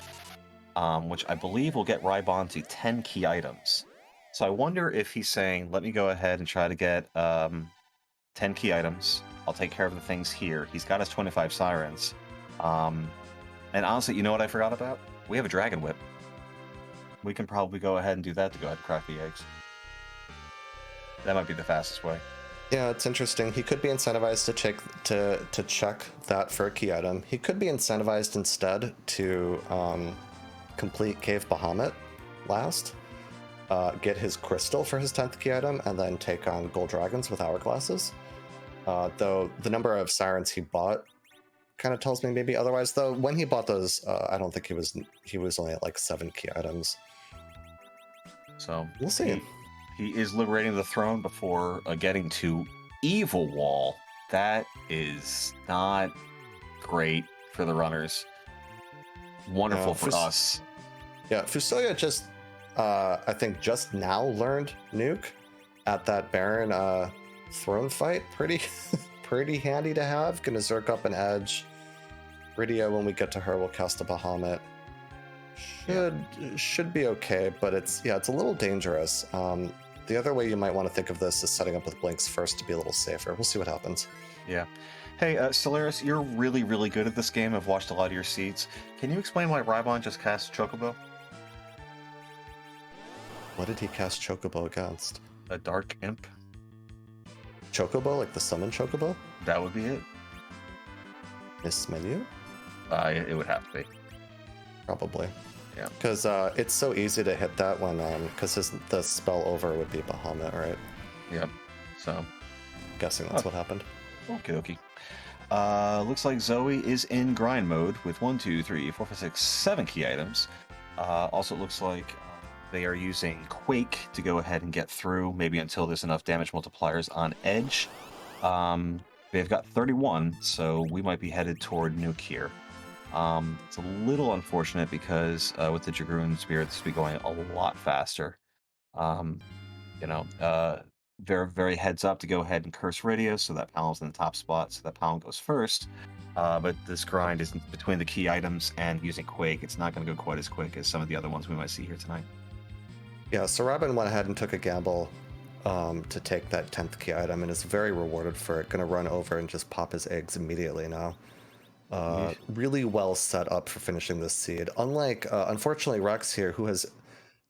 which I believe will get Rybon to 10 key items. So I wonder if he's saying, let me go ahead and try to get 10 key items. I'll take care of the things here. He's got his 25 sirens. And honestly, you know what I forgot about? We have a Dragon Whip. We can probably go ahead and do that to go ahead and crack the eggs. That might be the fastest way. Yeah, it's interesting. He could be incentivized to check that for a key item. He could be incentivized instead to complete Cave Bahamut last, get his crystal for his 10th key item, and then take on gold dragons with hourglasses. Though the number of sirens he bought kind of tells me maybe otherwise. Though when he bought those, I don't think he was only at like 7 key items. So we'll see. He is liberating the throne before getting to Evil Wall. That is not great for the runners. Wonderful for us. Yeah, Fusoya just, I think, just now learned Nuke at that Baron throne fight. Pretty handy to have. Gonna Zerk up an edge. Rydia, when we get to her, will cast a Bahamut. Should be okay, but it's a little dangerous. The other way you might want to think of this is setting up with Blinks first to be a little safer. We'll see what happens. Yeah. Hey, Solaris, you're really, really good at this game. I've watched a lot of your seeds. Can you explain why Rybon just cast Chocobo? What did he cast Chocobo against? A Dark Imp. Chocobo, like the summon Chocobo? That would be it. Miss menu? It would have to be. probably. Yeah. Because it's so easy to hit that when, because the spell over would be Bahamut, right? Yep. So, Guessing that's what happened. okie dokie. Looks like Zoe is in grind mode with 1, 2, 3, 4, 5, 6, 7 key items. Also, it looks like they are using Quake to go ahead and get through, maybe until there's enough damage multipliers on Edge. They've got 31, so we might be headed toward Nuke here. It's a little unfortunate because with the Dragoon Spear, this will be going a lot faster. You know, very, very heads up to go ahead and curse radio, so that Palin's in the top spot, so that Palin goes first. But this grind is between the key items and using Quake. It's not going to go quite as quick as some of the other ones we might see here tonight. Yeah, so Robin went ahead and took a gamble to take that 10th key item and is very rewarded for it. Going to run over and just pop his eggs immediately now. Really well set up for finishing this seed. Unlike, unfortunately, Rex here, who has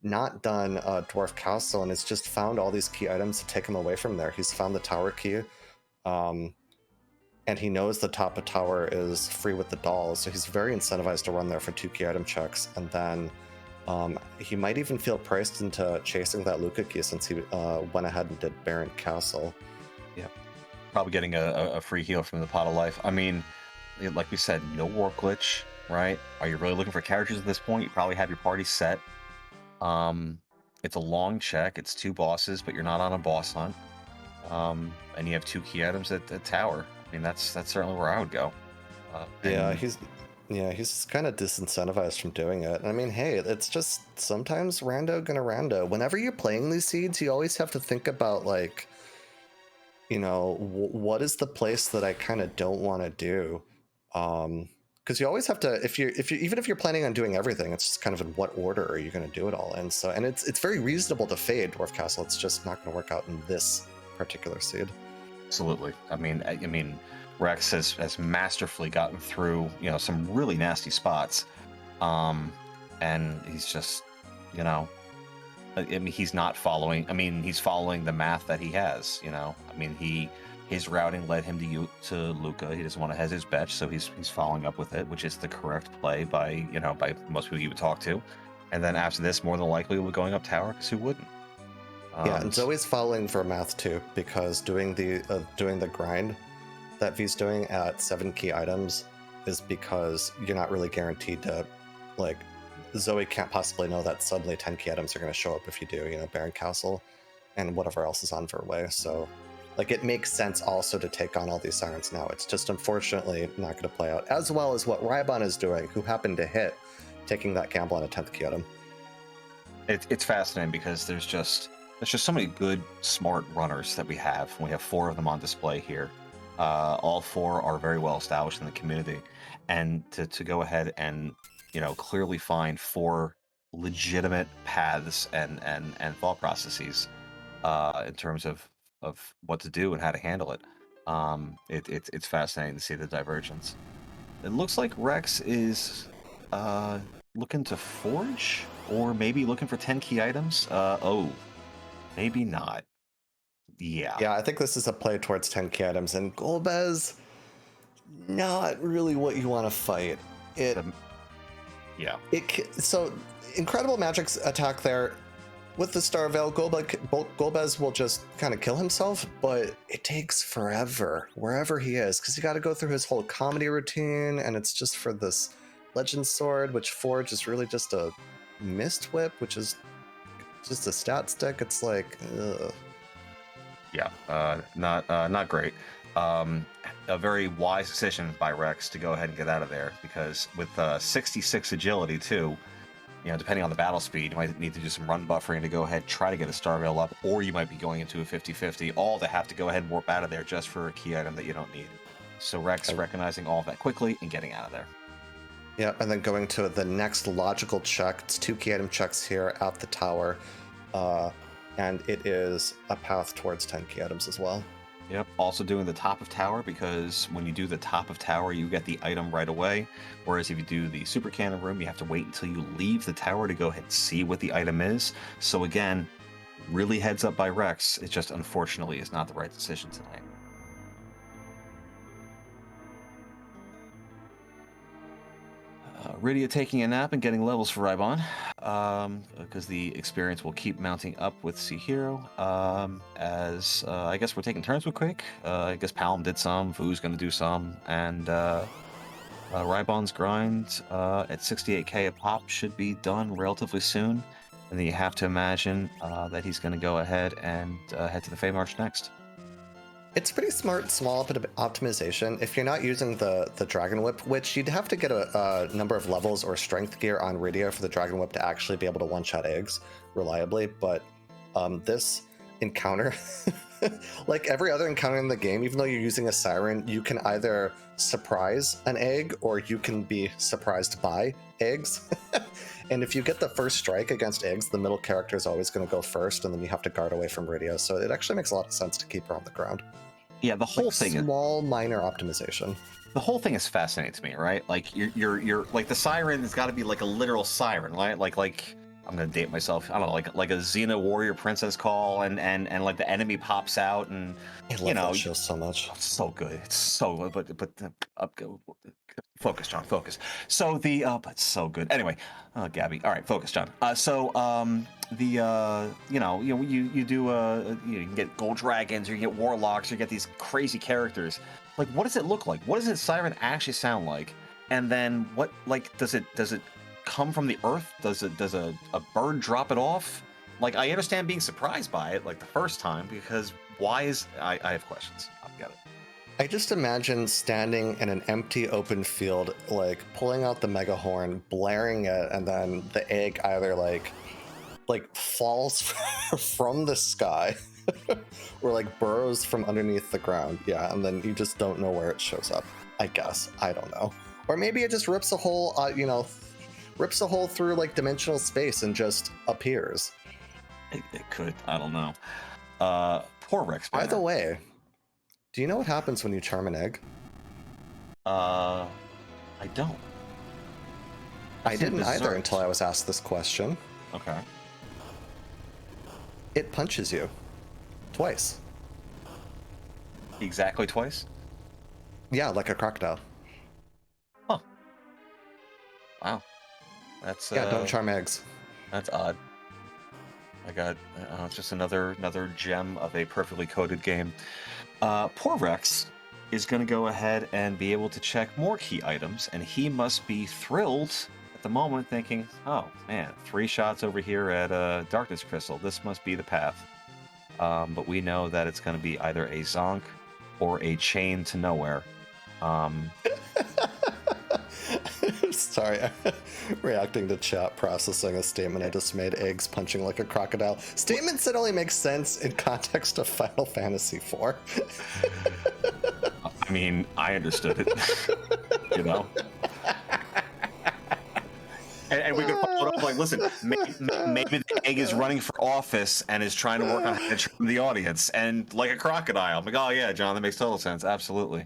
not done Dwarf Castle and has just found all these key items to take him away from there. He's found the tower key, and he knows the top of tower is free with the dolls, so he's very incentivized to run there for 2 key item checks, and then he might even feel priced into chasing that Luca key since he went ahead and did Baron Castle. Yeah, probably getting a free heal from the Pot of Life. I mean, like we said, no warp glitch, right? Are you really looking for characters at this point? You probably have your party set. It's a long check. It's 2 bosses, but you're not on a boss hunt. And you have 2 key items at the tower. I mean, that's certainly where I would go. He's kind of disincentivized from doing it. I mean, hey, it's just sometimes rando gonna rando. Whenever you're playing these seeds, you always have to think about, like, you know, what is the place that I kind of don't want to do. Because you always have to, even if you're planning on doing everything, it's just kind of in what order are you going to do it all in. So, and it's very reasonable to fade Dwarf Castle. It's just not going to work out in this particular seed. Absolutely. I mean, Rex has masterfully gotten through, some really nasty spots, and he's just, he's not following. I mean, he's following the math that he has. I mean, his routing led him to Luca. He doesn't want to hedge his bet, so he's following up with it, which is the correct play by most people you would talk to. And then after this, more than likely, we're going up tower, because who wouldn't? Yeah, and Zoe's following for math too, because doing the grind that V's doing at 7 key items is because you're not really guaranteed to, like, Zoe can't possibly know that suddenly 10 key items are going to show up if you do, Baron Castle and whatever else is on her way. So, like, it makes sense also to take on all these sirens now. It's just unfortunately not going to play out as well as what Rybon is doing, who happened to hit taking that gamble on a 10th key item. It's fascinating because there's just so many good, smart runners that we have. We have 4 of them on display here. All 4 are very well established in the community, and to go ahead and clearly find 4 legitimate paths and thought processes in terms of what to do and how to handle it. It's fascinating to see the divergence. It looks like Rex is looking to forge, or maybe looking for 10 key items. Maybe not. Yeah, I think this is a play towards 10 key items, and Golbez, not really what you want to fight. So Incredible Magic's attack there with the Star Veil, Golbez will just kind of kill himself, but it takes forever wherever he is, because you got to go through his whole comedy routine, and it's just for this Legend Sword, which Forge is really just a Mist Whip, which is just a stat stick. It's like, ugh. Yeah, not great. A very wise decision by Rex to go ahead and get out of there, because with 66 agility too, depending on the battle speed, you might need to do some run buffering to go ahead and try to get a Star Veil up, or you might be going into a 50-50, all to have to go ahead and warp out of there just for a key item that you don't need. So Rex recognizing all of that quickly and getting out of there. Yeah, and then going to the next logical check. It's 2 key item checks here at the tower, and it is a path towards 10 key items as well. Yep, also doing the top of tower, because when you do the top of tower, you get the item right away. Whereas if you do the super cannon room, you have to wait until you leave the tower to go ahead and see what the item is. So again, really heads up by Rex. It just unfortunately is not the right decision tonight. Rydia taking a nap and getting levels for Rybon, because the experience will keep mounting up with C Hero. As I guess we're taking turns with Quake. I guess Palm did some, Vu's gonna do some, and Rybon's grind at 68k a pop should be done relatively soon. And then you have to imagine that he's gonna go ahead and head to the Fey March next. It's pretty smart, small bit of optimization. If you're not using the Dragon Whip, which you'd have to get a number of levels or strength gear on Rydia for the Dragon Whip to actually be able to one-shot eggs reliably, but this encounter, like every other encounter in the game, even though you're using a Siren, you can either surprise an egg or you can be surprised by eggs. And if you get the first strike against eggs, the middle character is always going to go first, and then you have to guard away from Rydia. So it actually makes a lot of sense to keep her on the ground. Yeah, the whole thing small minor optimization. The whole thing is fascinating to me, right? Like you're like the siren has got to be like a literal siren, right? Like I'm gonna date myself. I don't know, like a Xena warrior princess call, and like the enemy pops out, and I love that show so much. It's so good. It's so good, but focus, John. Focus. So but so good. Anyway, Gabby. All right, focus, John. You do you can get gold dragons, or you get warlocks, or you get these crazy characters. Like, what does it look like? What does a siren actually sound like? And then what? Like, does it come from the earth? Does a bird drop it off? Like, I understand being surprised by it, like the first time, because why is I have questions. I've got it. I just imagine standing in an empty open field, like pulling out the mega horn, blaring it, and then the egg either like falls from the sky or like burrows from underneath the ground. Yeah, and then you just don't know where it shows up. I guess. I don't know. Or maybe it just rips a hole, rips a hole through like dimensional space and just appears. It could. I don't know. Poor Rex. By the way, do you know what happens when you charm an egg? I don't. I didn't either until I was asked this question. Okay. It punches you. Twice. Exactly twice? Yeah, like a crocodile. Huh. Wow. That's yeah, don't charm eggs. That's odd. I got it's just another gem of a perfectly coded game. Poor Rex is going to go ahead and be able to check more key items, and he must be thrilled at the moment, thinking, "Oh man, 3 shots over here at Darkness Crystal. This must be the path." But we know that it's going to be either a zonk or a chain to nowhere. Sorry, reacting to chat, processing a statement I just made, eggs punching like a crocodile. Statements that only make sense in context of Final Fantasy IV. I mean, I understood it, you know? And we could follow it up like, listen, maybe the egg is running for office and is trying to work on how to charm the audience, and like a crocodile. I'm like, oh yeah, John, that makes total sense. Absolutely.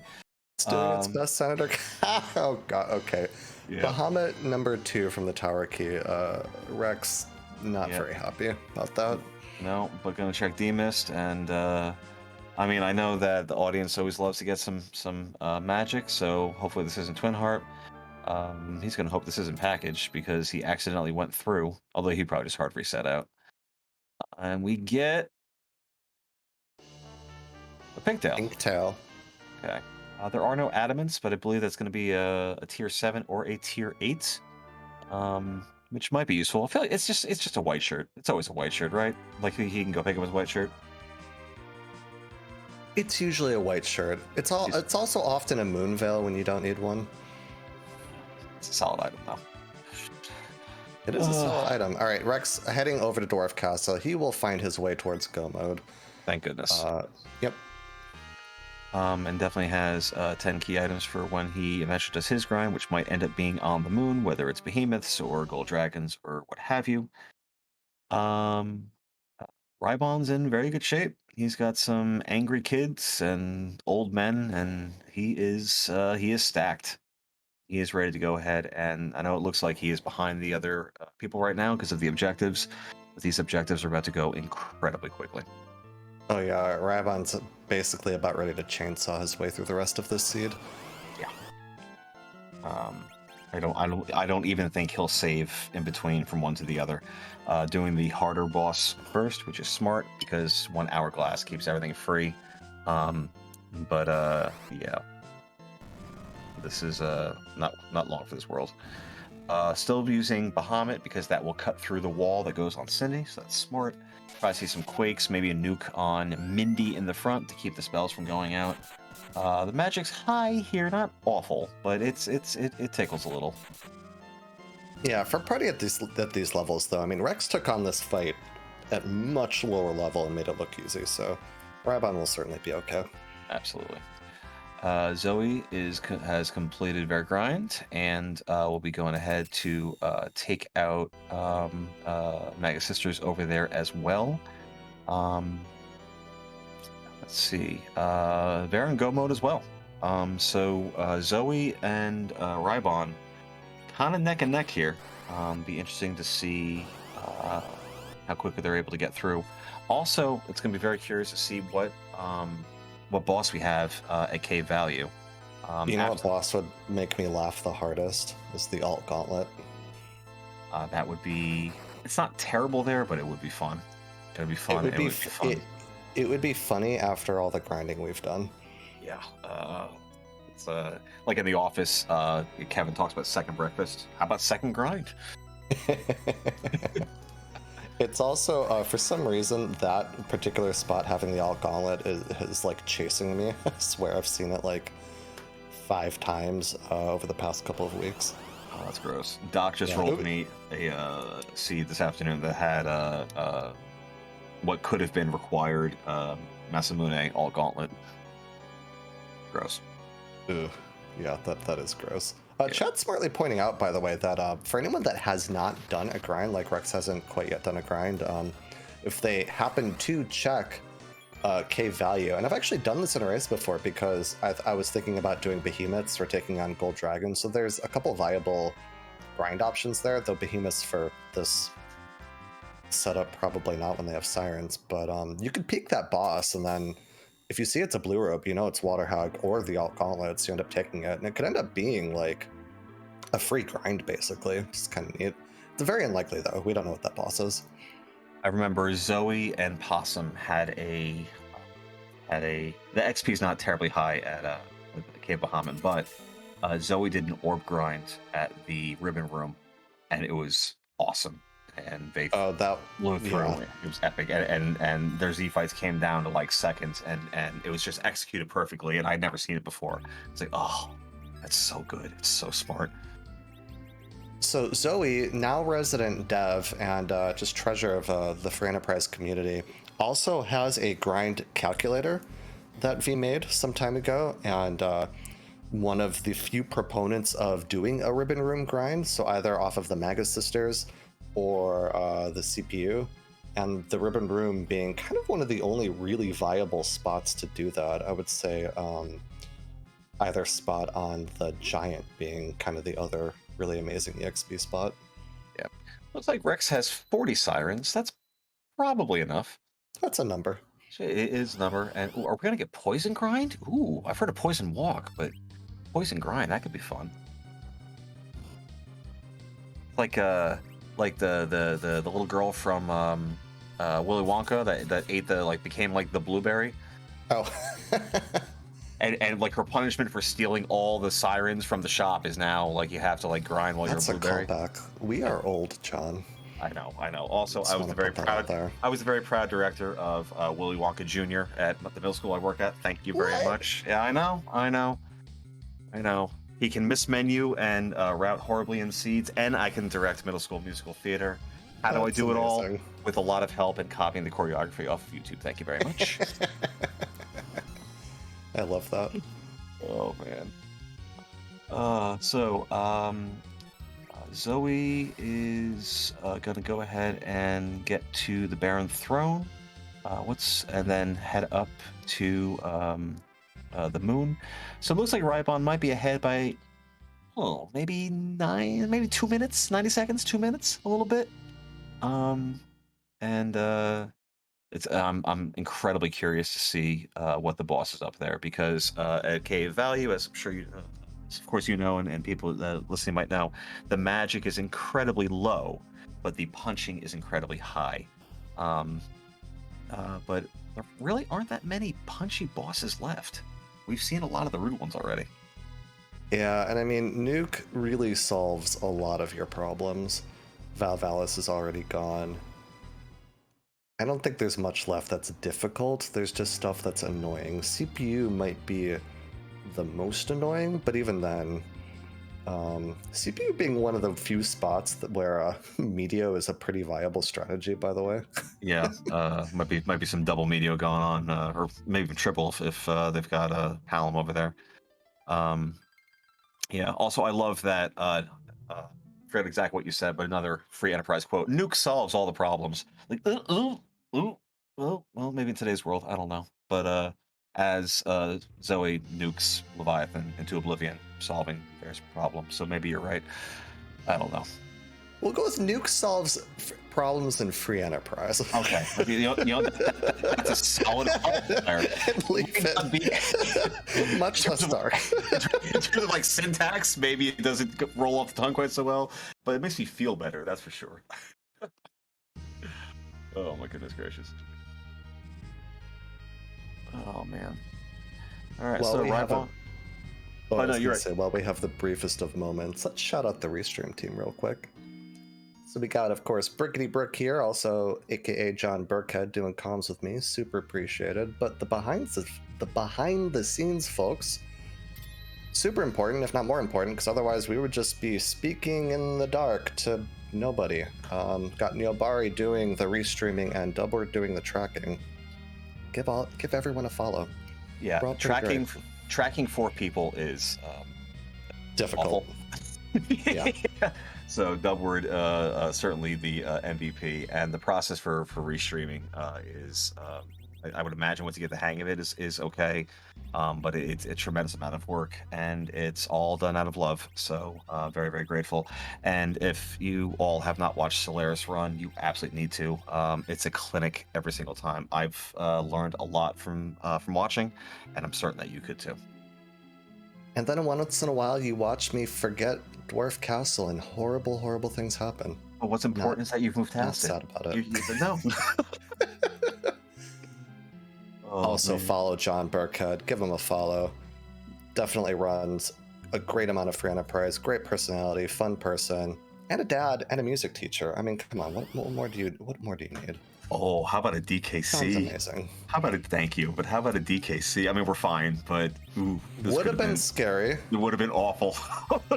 It's doing its best, Senator. Oh god, okay. Yeah. Bahamut number 2 from the Tower Key. Rex, not very happy about that. No, but gonna check D-Mist, and I mean, I know that the audience always loves to get some magic, so hopefully this isn't Twin Heart. He's gonna hope this isn't Package, because he accidentally went through, although he probably just hard reset out. And we get a Pinktail. Pinktail. Okay. There are no adamants, but I believe that's going to be a tier 7 or a tier 8, which might be useful. I feel like it's just a white shirt. It's always a white shirt, right? Like he can go pick up his white shirt. It's usually a white shirt. It's also often a moon veil when you don't need one. It's a solid item, though. It is a solid item. All right, Rex heading over to Dwarf Castle. He will find his way towards Go mode. Thank goodness. Yep. And definitely has 10 key items for when he eventually does his grind, which might end up being on the moon, whether it's behemoths or gold dragons or what have you. Rybon's in very good shape. He's got some angry kids and old men, and he is stacked. He is ready to go ahead, and I know it looks like he is behind the other people right now because of the objectives, but these objectives are about to go incredibly quickly. Oh yeah, Rybon's basically about ready to chainsaw his way through the rest of this seed. Yeah. I don't even think he'll save in between from one to the other. Doing the harder boss first, which is smart because 1 hourglass keeps everything free. Um, but yeah, this is not long for this world. Still using Bahamut because that will cut through the wall that goes on Cindy, so that's smart. Probably see some quakes, maybe a nuke on Mindy in the front to keep the spells from going out. The magic's high here, not awful, but it tickles a little. Yeah, for party at these levels, though, I mean, Rex took on this fight at much lower level and made it look easy, so Rybon will certainly be okay. Absolutely. Zoe has completed their grind, and will be going ahead to take out Mega Sisters over there as well. Let's see. They're in go mode as well. So Zoe and Rybon kind of neck and neck here. Be interesting to see how quickly they're able to get through. Also, it's going to be very curious to see what boss we have at Cave Value. You know what boss would make me laugh the hardest is the Alt Gauntlet. That would be. It's not terrible there, but it would be fun. It would be fun. It would be fun. It would be funny after all the grinding we've done. Yeah. It's like in the office, Kevin talks about second breakfast. How about second grind? It's also, for some reason, that particular spot having the Alt Gauntlet is like chasing me. I swear I've seen it like 5 times over the past couple of weeks. Oh, that's gross. Doc just rolled me a seed this afternoon that had what could have been required Masamune Alt Gauntlet. Gross. Ooh, yeah, that is gross. Chat's smartly pointing out, by the way, that for anyone that has not done a grind, like Rex hasn't quite yet done a grind, if they happen to check Cave Value, and I've actually done this in a race before because I was thinking about doing Behemoths or taking on Gold Dragons, so there's a couple viable grind options there, though Behemoths for this setup probably not when they have Sirens, but you could peek that boss, and then if you see it's a blue robe, you know it's Waterhog or the Alt Gauntlet, so you end up taking it, and it could end up being like a free grind, basically. It's kind of neat. It's very unlikely, though. We don't know what that boss is. I remember Zoe and Possum had a the XP is not terribly high at Cave Bahamut, but Zoe did an orb grind at the Ribbon Room, and it was awesome. And they blew through. Yeah. It was epic, and their Z fights came down to like seconds, and it was just executed perfectly. And I'd never seen it before. It's like, oh, that's so good. It's so smart. So Zoe, now resident dev and just treasure of the Free Enterprise community, also has a grind calculator that V made some time ago, and one of the few proponents of doing a Ribbon Room grind. So either off of the Maga Sisters or the CPU, and the Ribbon Room being kind of one of the only really viable spots to do that. I would say either spot on the Giant being kind of the other really amazing EXP spot. Yeah. Looks like Rex has 40 Sirens. That's probably enough. That's a number. It is a number. And are we going to get Poison Grind? Ooh, I've heard of Poison Walk, but Poison Grind, that could be fun. Like the little girl from Willy Wonka that ate became like the blueberry. Oh. and like her punishment for stealing all the Sirens from the shop is now like you have to like grind while you're a blueberry. That's a callback. We are old, John. I know. Also, I was the very proud director of Willy Wonka Jr. at the middle school I work at. Thank you very much. Yeah, I know. He can mismenu and route horribly in seeds, and I can direct middle school musical theater. How do I do it all? With a lot of help and copying the choreography off of YouTube. Thank you very much. I love that. Oh, man. Zoe is going to go ahead and get to the Barren Throne. And then head up to the moon. So it looks like Rybon might be ahead by, maybe 2 minutes, 90 seconds, 2 minutes, a little bit. I'm incredibly curious to see what the boss is up there, because at Cave Value, as I'm sure you of course, and people listening might know, the magic is incredibly low, but the punching is incredibly high. Um, but there really aren't that many punchy bosses left. We've seen a lot of the rude ones already. Yeah, and I mean, Nuke really solves a lot of your problems. Valvalis is already gone. I don't think there's much left that's difficult. There's just stuff that's annoying. CPU might be the most annoying, but even then, CPU being one of the few spots where Medio is a pretty viable strategy, by the way. Yeah, might be some double medio going on, or maybe even triple if they've got a Hallam over there. Um, yeah. Also, I love that. Forget exactly what you said, but another free enterprise quote: "Nuke solves all the problems." Like, well, maybe in today's world, I don't know. But as Zoe nukes Leviathan into oblivion, solving various problems. So maybe you're right. I don't know. We'll go with Nuke solves problems in free enterprise. Okay, that's a solid qualifier. Leave it. Much less dark. In terms of like syntax, maybe it doesn't roll off the tongue quite so well, but it makes me feel better, that's for sure. Oh my goodness gracious. Oh man. All right, Well, so we have Rybon. Oh, no, you're right. say, well, we have the briefest of moments. Let's shout out the Restream team real quick. So we got, of course, Brickety Brick here, also aka John Burkhead, doing comms with me. Super appreciated. But the behind the scenes folks, super important, if not more important, because otherwise we would just be speaking in the dark to nobody. Got Neobari doing the restreaming and Dubbler doing the tracking. Give everyone a follow. Yeah, tracking 4 people is difficult. Yeah. So Dubward, certainly the MVP, and the process for restreaming is, I would imagine once you get the hang of it, is okay, but it's a tremendous amount of work, and it's all done out of love. So very, very grateful. And if you all have not watched Solaris run, you absolutely need to. It's a clinic every single time. I've learned a lot from watching, and I'm certain that you could too. And then once in a while, you watch me forget Dwarf Castle, and horrible, horrible things happen. But what's important is that you've moved past it. Not sad about it. No. Also, follow John Burkhead. Give him a follow. Definitely runs a great amount of free enterprise. Great personality, fun person, and a dad and a music teacher. I mean, come on. What more do you need? Oh, how about a DKC? Sounds amazing. How about thank you, but how about a DKC? I mean, we're fine, but this would have been scary. It would have been awful.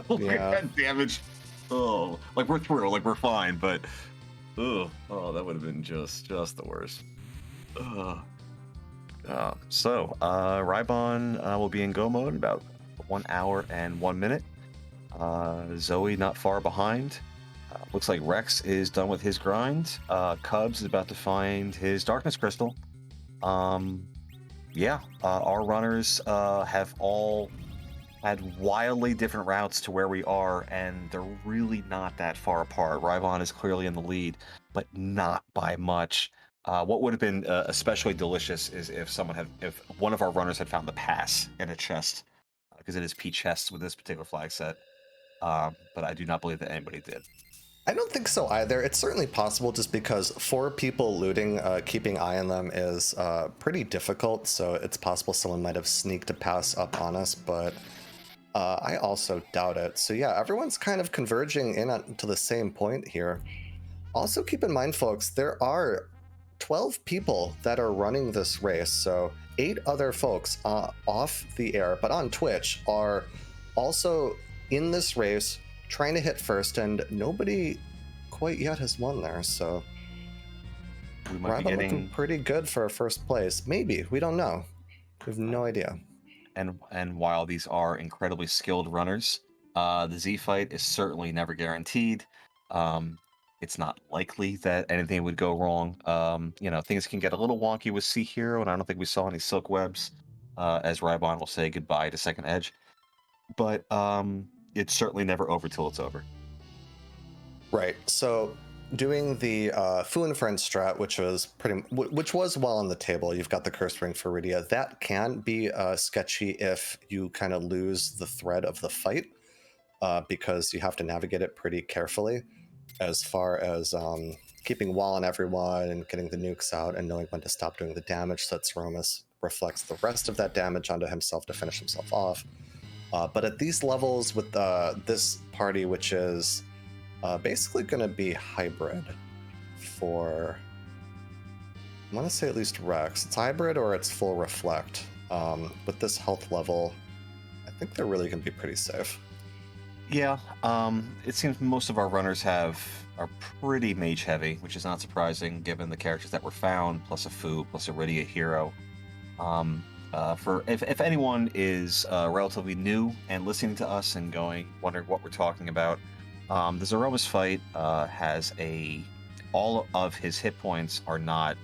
Yeah. Damage. Oh, like we're through, like we're fine, but that would have been just the worst. So Rybon will be in go mode in about 1 hour and 1 minute. Zoe not far behind. Looks like Rex is done with his grind. Cubs is about to find his darkness crystal. Our runners have all had wildly different routes to where we are, and they're really not that far apart. Rybon is clearly in the lead, but not by much. What would have been especially delicious is if one of our runners had found the pass in a chest, because it is P chests with this particular flag set. But I do not believe that anybody did. I don't think so either. It's certainly possible, just because 4 people looting, keeping eye on them is pretty difficult. So it's possible someone might have sneaked a pass up on us, but I also doubt it. So yeah, everyone's kind of converging in to the same point here. Also keep in mind, folks, there are 12 people that are running this race. So 8 other folks off the air, but on Twitch, are also in this race, trying to hit first, and nobody quite yet has won there. So we might be getting looking pretty good for first place. Maybe, we don't know. We have no idea. And while these are incredibly skilled runners, the Z fight is certainly never guaranteed. It's not likely that anything would go wrong. Things can get a little wonky with Sea Hero, and I don't think we saw any silk webs, as Rybon will say goodbye to Second Edge. But it's certainly never over till it's over. Right. So doing the Fu and Friend strat, which was well on the table. You've got the Curse Ring for Rydia. That can be sketchy if you kind of lose the thread of the fight, because you have to navigate it pretty carefully, as far as keeping wall on everyone and getting the nukes out and knowing when to stop doing the damage, so that Saromas reflects the rest of that damage onto himself to finish himself off. But at these levels with this party, which is basically going to be hybrid for, I want to say at least Rex. It's hybrid or it's full reflect. With this health level, I think they're really going to be pretty safe. Yeah, it seems most of our runners are pretty mage heavy, which is not surprising given the characters that were found, plus a Fu, plus a Rydia hero. If anyone is relatively new and listening to us and wondering what we're talking about, the Zeromus fight has all of his hit points are not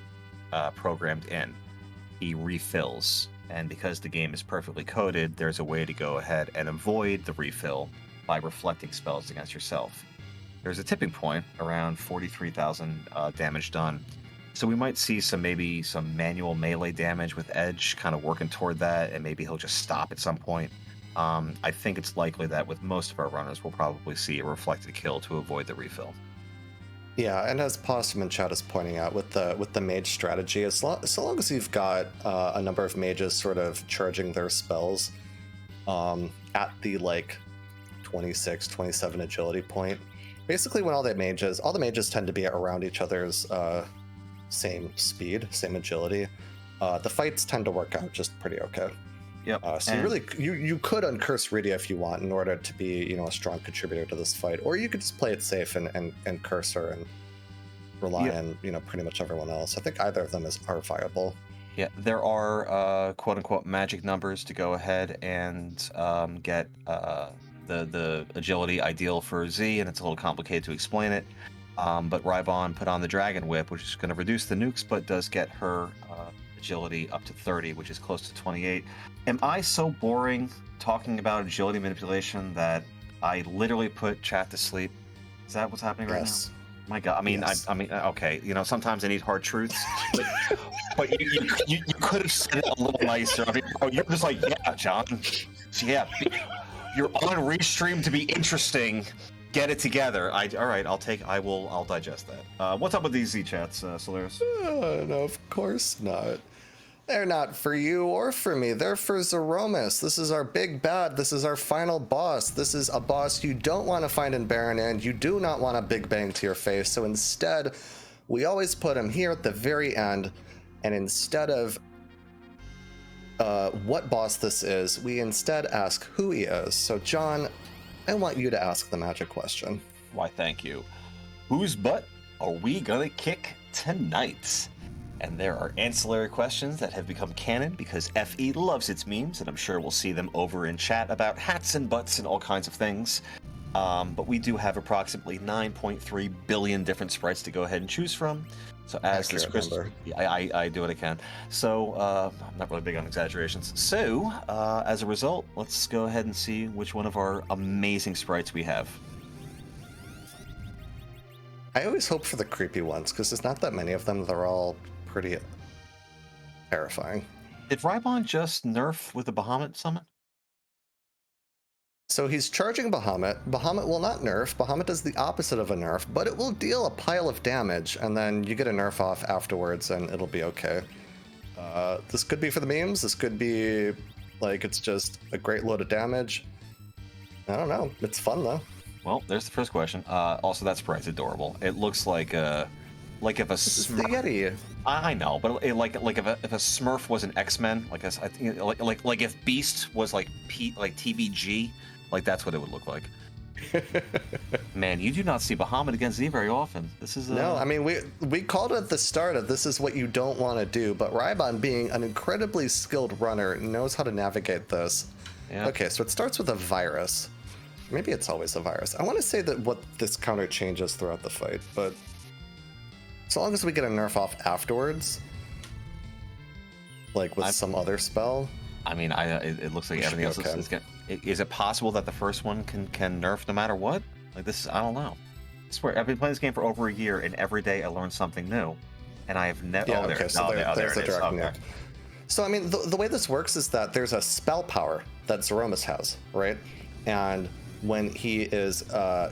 programmed in. He refills, and because the game is perfectly coded, there's a way to go ahead and avoid the refill by reflecting spells against yourself. There's a tipping point around 43,000 damage done. So we might see maybe some manual melee damage with Edge kind of working toward that, and maybe he'll just stop at some point. I think it's likely that with most of our runners, we'll probably see a reflected kill to avoid the refill. Yeah, and as Possum in chat is pointing out, with the mage strategy, so long as you've got a number of mages sort of charging their spells at the 26, 27 agility point, basically when all the mages tend to be around each other's same speed, same agility, the fights tend to work out just pretty okay. Yep. So you could uncurse Rydia if you want in order to be a strong contributor to this fight, or you could just play it safe and curse her and rely on pretty much everyone else. I think either of them are viable. Yeah, there are quote unquote magic numbers to go ahead and get the agility ideal for Z, and it's a little complicated to explain it. But Rybon put on the Dragon Whip, which is going to reduce the nukes, but does get her agility up to 30, which is close to 28. Am I so boring talking about agility manipulation that I literally put chat to sleep? Is that what's happening right now? My God, I mean, yes. I mean, okay, sometimes I need hard truths, but you could have said it a little nicer. I mean, you're just like, yeah, John, yeah, you're on Restream to be interesting. Get it together. All right, I'll digest that. What's up with these Z chats, Solaris? No, of course not. They're not for you or for me. They're for Zeromus. This is our big bad. This is our final boss. This is a boss you don't want to find in Barren End. You do not want a big bang to your face. So instead, we always put him here at the very end. And instead of what boss this is, we instead ask who he is. So John, I want you to ask the magic question. Why, thank you. Whose butt are we gonna kick tonight? And there are ancillary questions that have become canon because FE loves its memes, and I'm sure we'll see them over in chat about hats and butts and all kinds of things. But we do have approximately 9.3 billion different sprites to go ahead and choose from. So as this Christmas, I do what I can. So I'm not really big on exaggerations. So as a result, let's go ahead and see which one of our amazing sprites we have. I always hope for the creepy ones because there's not that many of them. They're all pretty terrifying. Did Rybon just nerf with the Bahamut summon? So he's charging Bahamut. Bahamut will not nerf. Bahamut does the opposite of a nerf, but it will deal a pile of damage, and then you get a nerf off afterwards, and it'll be okay. This could be for the memes. This could be it's just a great load of damage. I don't know. It's fun though. Well, there's the first question. Also, that sprite's adorable. It looks like if a Smurf. The Yeti. I know, but if a Smurf was an X-Men, like if Beast was like TVG, that's what it would look like. Man, you do not see Bahamut against Z very often. This is no. I mean, we called it at the start of this is what you don't want to do, but Rybon, being an incredibly skilled runner, knows how to navigate this. Yeah. Okay, so it starts with a virus. Maybe it's always a virus. I want to say that what this counter changes throughout the fight, but so long as we get a nerf off afterwards, with some other spell. I mean, it looks like everything else is good. Is it possible that the first one can nerf no matter what? I don't know. swear, I've been playing this game for over a year, and every day I learn something new. And I have never. Yeah, oh, there, okay, so there's it the is. direct Okay. nuke. So, I mean, the way this works is that there's a spell power that Zeromus has, right? And when he is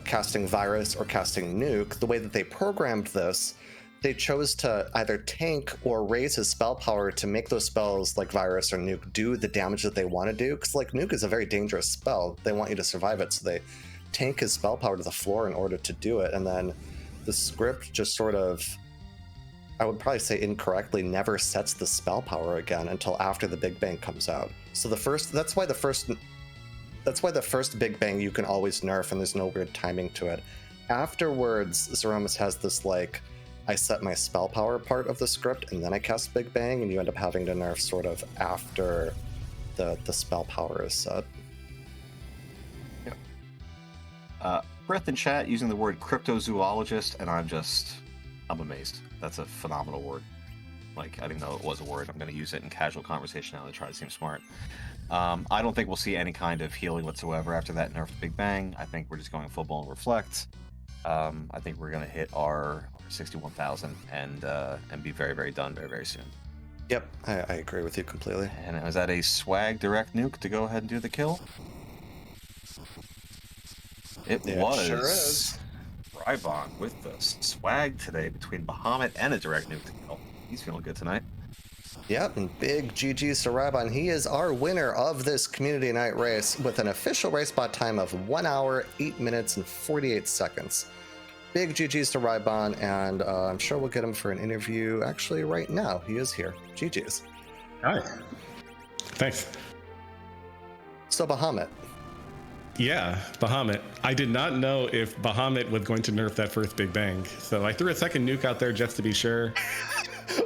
casting Virus or casting Nuke, the way that they programmed this, they chose to either tank or raise his spell power to make those spells like Virus or Nuke do the damage that they want to do. Because, like, Nuke is a very dangerous spell. They want you to survive it, so they tank his spell power to the floor in order to do it. And then the script just sort of, I would probably say incorrectly, never sets the spell power again until after the Big Bang comes out. So that's why the first Big Bang you can always nerf and there's no weird timing to it. Afterwards, Zeromus has this like, I set my spell power part of the script and then I cast Big Bang, and you end up having to nerf sort of after the spell power is set. Breath in chat using the word cryptozoologist, and I'm amazed. That's a phenomenal word. Like, I didn't know it was a word. I'm going to use it in casual conversation now to try to seem smart. I don't think we'll see any kind of healing whatsoever after that nerfed Big Bang. I think we're just going full blown reflect. I think we're going to hit our 61,000 and be very, very done very, very soon. Yep, I agree with you completely. And was that a swag direct nuke to go ahead and do the kill? It was. It sure is. Rybon with the swag today between Bahamut and a direct nuke to kill. He's feeling good tonight. Yep, and big GG's to Rybon. He is our winner of this community night race with an official race bot time of 1 hour, 8 minutes, and 48 seconds. Big GG's to Rybon, and I'm sure we'll get him for an interview actually right now. He is here. GG's. Hi. Thanks. So Bahamut. Yeah, Bahamut. I did not know if Bahamut was going to nerf that first Big Bang, so I threw a second nuke out there just to be sure.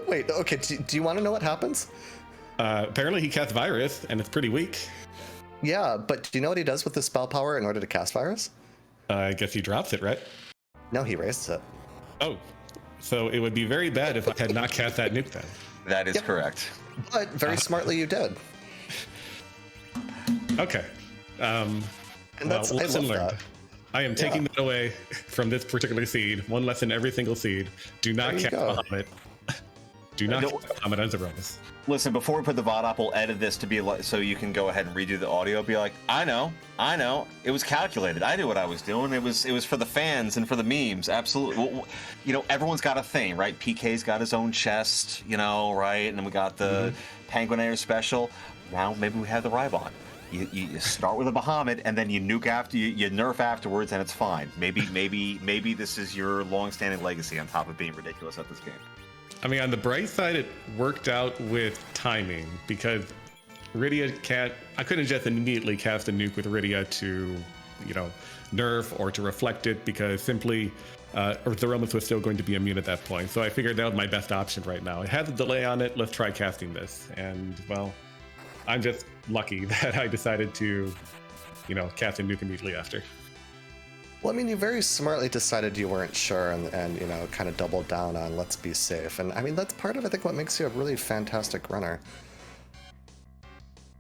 Wait, okay, do you want to know what happens? Apparently he casts Virus, and it's pretty weak. Yeah, but do you know what he does with the spell power in order to cast Virus? I guess he drops it, right? No, he raises it. Oh, so it would be very bad if I had not cast that nuke then. That is correct. But very smartly you did. Okay. And that's, well, I lesson love learned. that. I am taking that away from this particular seed. One lesson every single seed. Do not There you cast go. Bahamut. Do not cast Bahamut on Zeromus. Listen, before we put the VOD up, we'll edit this to be like, so you can go ahead and redo the audio. Be like, I know. It was calculated. I knew what I was doing. It was for the fans and for the memes. Absolutely. Well, you know, everyone's got a thing, right? PK's got his own chest, you know, right? And then we got the Penguin Air special. Now maybe we have the Rybon. You start with a Bahamut and then you nuke after you nerf afterwards, and it's fine. Maybe this is your long-standing legacy on top of being ridiculous at this game. I mean, on the bright side, it worked out with timing because Rydia can't. I couldn't just immediately cast a nuke with Rydia to, you know, nerf or to reflect it because simply, or Zeromus was still going to be immune at that point. So I figured that was my best option right now. It has a delay on it. Let's try casting this, and well, I'm just lucky that I decided to, you know, cast a nuke immediately after. Well, I mean, you very smartly decided you weren't sure and you know, kind of doubled down on let's be safe. And I mean, that's part of, I think, what makes you a really fantastic runner.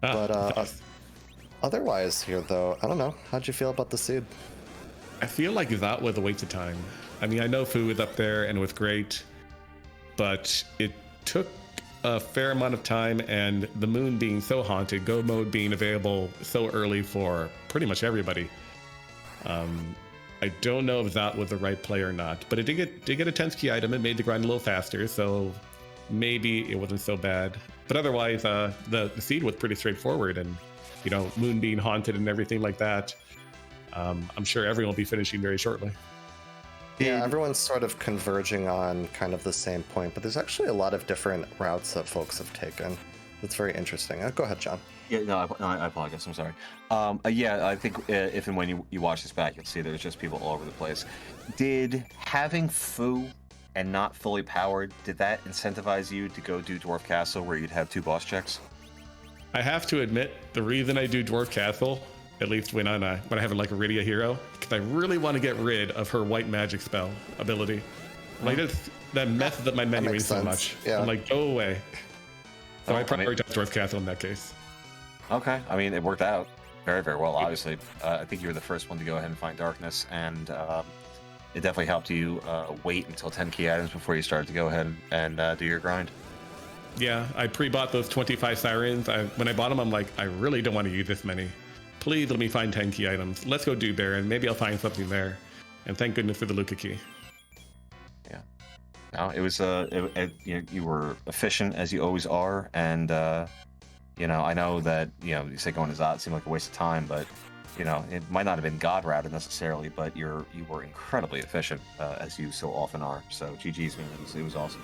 But otherwise here, though, I don't know. How'd you feel about the seed? I feel like that was a waste of time. I mean, I know Fu was up there and it was great, but it took a fair amount of time, and the moon being so haunted, go mode being available so early for pretty much everybody. I don't know if that was the right play or not, but it did get a 10th key item. It made the grind a little faster, so maybe it wasn't so bad. But otherwise, the seed was pretty straightforward, and you know, moon being haunted and everything like that. I'm sure everyone will be finishing very shortly. Yeah, everyone's sort of converging on kind of the same point, but there's actually a lot of different routes that folks have taken. It's very interesting. Go ahead, John. Yeah, no, I apologize. I'm sorry. Yeah, I think if and when you watch this back, you'll see there's just people all over the place. Did having Fu and not fully powered, did that incentivize you to go do Dwarf Castle where you'd have 2 boss checks? I have to admit, the reason I do Dwarf Castle, at least when I have like a Rydia hero, because I really want to get rid of her white magic spell ability. Like that messes up my memory so much. Yeah. I'm like, go away. So I I mean- prioritize Dwarf Castle in that case. Okay, I mean, it worked out very, very well, obviously. I think you were the first one to go ahead and find Darkness, and it definitely helped you wait until 10 key items before you started to go ahead and do your grind. Yeah, I pre-bought those 25 sirens. When I bought them, I'm like, I really don't want to use this many. Please let me find 10 key items. Let's go do there, and maybe I'll find something there. And thank goodness for the Luca key. Yeah. No, it was you were efficient as you always are, and I know that you say going to Zot seemed like a waste of time, but it might not have been God routed necessarily, but you were incredibly efficient as you so often are. So GG's, man, it was awesome.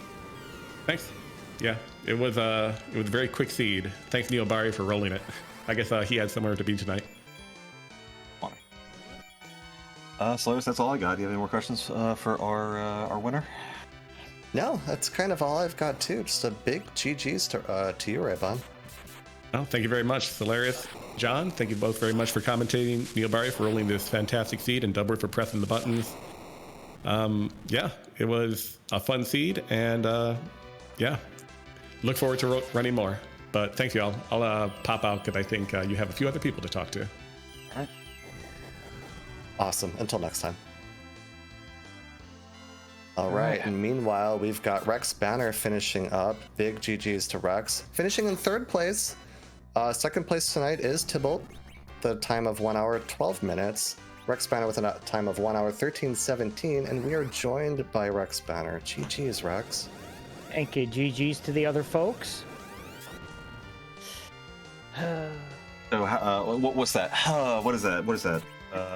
Thanks. Yeah, it was a very quick seed. Thanks Neobari for rolling it. I guess he had somewhere to be tonight. Slayers, that's all I got. Do you have any more questions for our winner? No, that's kind of all I've got too. Just a big GG's to you, Raybon. Oh, thank you very much, Solarius. John, thank you both very much for commentating. Neobari for rolling this fantastic seed, and Dubber for pressing the buttons. Yeah, it was a fun seed, and yeah, look forward to running more. But thanks, y'all. I'll pop out because I think you have a few other people to talk to. All right. Awesome. Until next time. All right. And meanwhile, we've got Rex Banner finishing up. Big GG's to Rex. Finishing in third place. Second place tonight is Tybalt. The time of 1 hour, 12 minutes. Rex Banner with a time of 1 hour, 13:17. And we are joined by Rex Banner. GG's, Rex. Thank you. GG's to the other folks. So, what's that? What is that?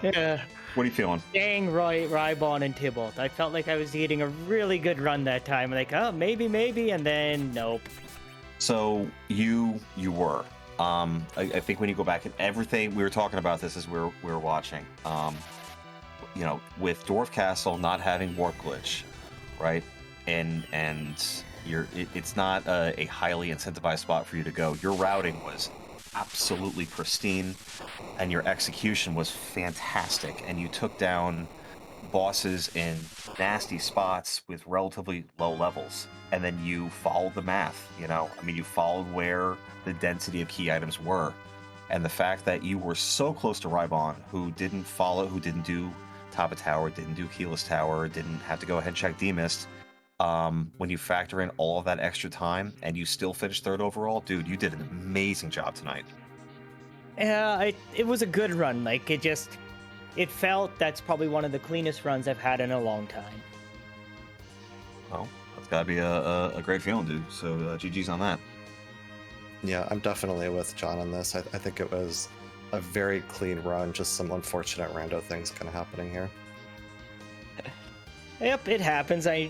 Yeah. What are you feeling? Dang, Rybon and Tybalt. I felt like I was getting a really good run that time. Like, oh, maybe, and then nope. So you were. I think when you go back and everything we were talking about this as we were watching. With Dwarf Castle not having warp glitch, right? And it's not a highly incentivized spot for you to go. Your routing was absolutely pristine, and your execution was fantastic, and you took down bosses in nasty spots with relatively low levels, and then you followed the math. You followed where the density of key items were, and the fact that you were so close to Rybon, who didn't do top of tower, didn't do keyless tower, didn't have to go ahead and check demist. When you factor in all of that extra time and you still finished third overall, dude, you did an amazing job tonight. Yeah, it was a good run. Like, it felt that's probably one of the cleanest runs I've had in a long time. Well, that's gotta be a great feeling, dude. So GG's on that. Yeah, I'm definitely with John on this. I think it was a very clean run, just some unfortunate rando things kind of happening here. Yep, it happens. I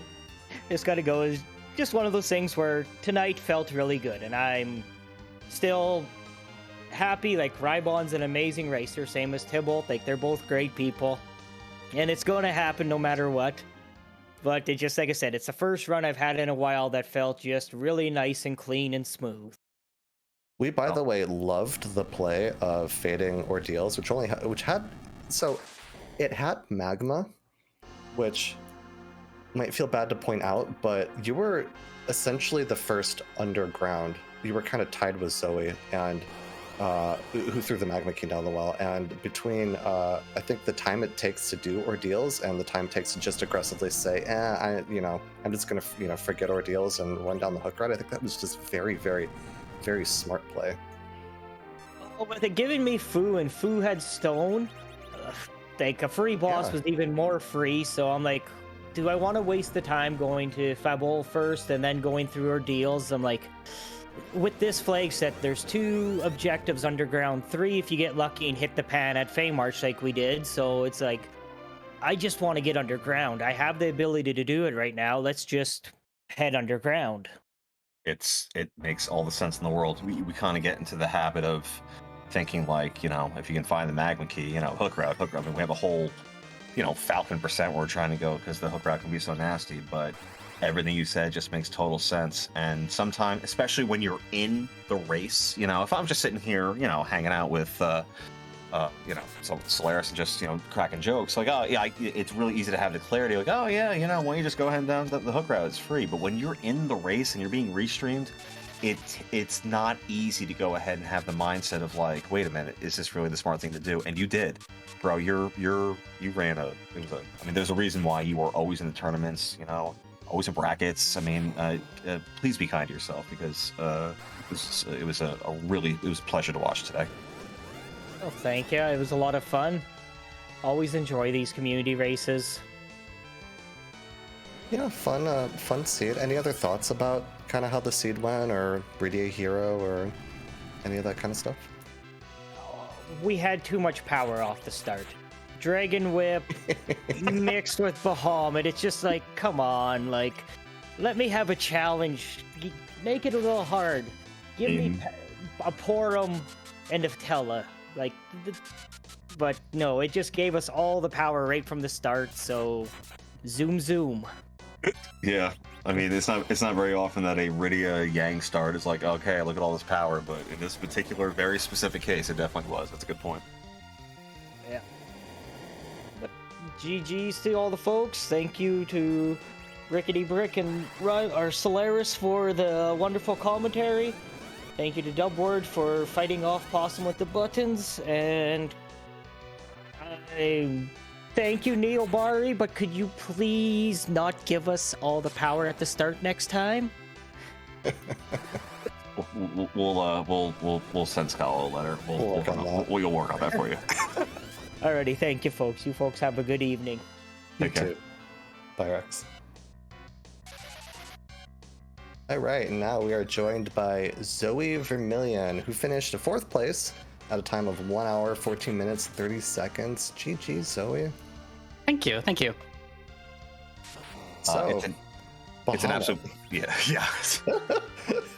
just gotta go. It's just one of those things where tonight felt really good, and I'm still happy. Like, Rybon's an amazing racer, same as Tybalt. Like, they're both great people, and it's going to happen no matter what. But it just, like I said, it's the first run I've had in a while that felt just really nice and clean and smooth. We, by the way, loved the play of Fading Ordeals, it had Magma, which might feel bad to point out, but you were essentially the first underground. You were kind of tied with Zoe, and who threw the magma key down the well. And between I think the time it takes to do ordeals and the time it takes to just aggressively say, I'm just gonna forget ordeals and run down the hook ride, I think that was just very, very, very smart play. Well, with it giving me Fu, and Fu had Stone, like, a free boss was even more free, so I'm like, do I want to waste the time going to Fabul first and then going through ordeals? I'm like, with this flag set, there's 2 objectives underground, 3 if you get lucky and hit the pan at Feymarch like we did, so it's like, I just want to get underground. I have the ability to do it right now. Let's just head underground. It makes all the sense in the world. We kind of get into the habit of thinking, like, if you can find the magma key, hook route. I mean, we have a whole Falcon % we're trying to go because the hook route can be so nasty, but everything you said just makes total sense. And sometimes, especially when you're in the race, if I'm just sitting here, hanging out with Solaris and just cracking jokes, like, oh yeah, it's really easy to have the clarity, like, oh yeah, why don't you just go ahead and down the hook route, it's free. But when you're in the race and you're being restreamed, it's not easy to go ahead and have the mindset of like, wait a minute, is this really the smart thing to do? And you did, bro. You ran a. I mean, there's a reason why you were always in the tournaments. You know, always in brackets. I mean, please be kind to yourself because it was a pleasure to watch today. Oh, thank you. It was a lot of fun. Always enjoy these community races. Yeah, fun seed. Any other thoughts about kind of how the seed went, or Bridia Hero, or any of that kind of stuff? We had too much power off the start. Dragon Whip mixed with Bahamut. It's just like, come on, like, let me have a challenge. Make it a little hard. Give me a Porum and a Tella. Like, but no, it just gave us all the power right from the start. So, zoom. Yeah, I mean, it's not very often that a Rydia Yang start is like, okay, look at all this power, but in this particular, very specific case, it definitely was. That's a good point. Yeah. But GG's to all the folks. Thank you to Rickety Brick and our Solaris for the wonderful commentary. Thank you to Dubword for fighting off Possum with the buttons, and thank you, Neil Bari, but could you please not give us all the power at the start next time? We'll send Scala a letter. We'll work on that for you. Alrighty, thank you, folks. You folks have a good evening. You too. Bye, Rex. All right, now we are joined by Zoe Vermillion, who finished 4th place at a time of 1 hour, 14 minutes, 30 seconds. GG, Zoe. Thank you. So, it's an absolute... Yeah.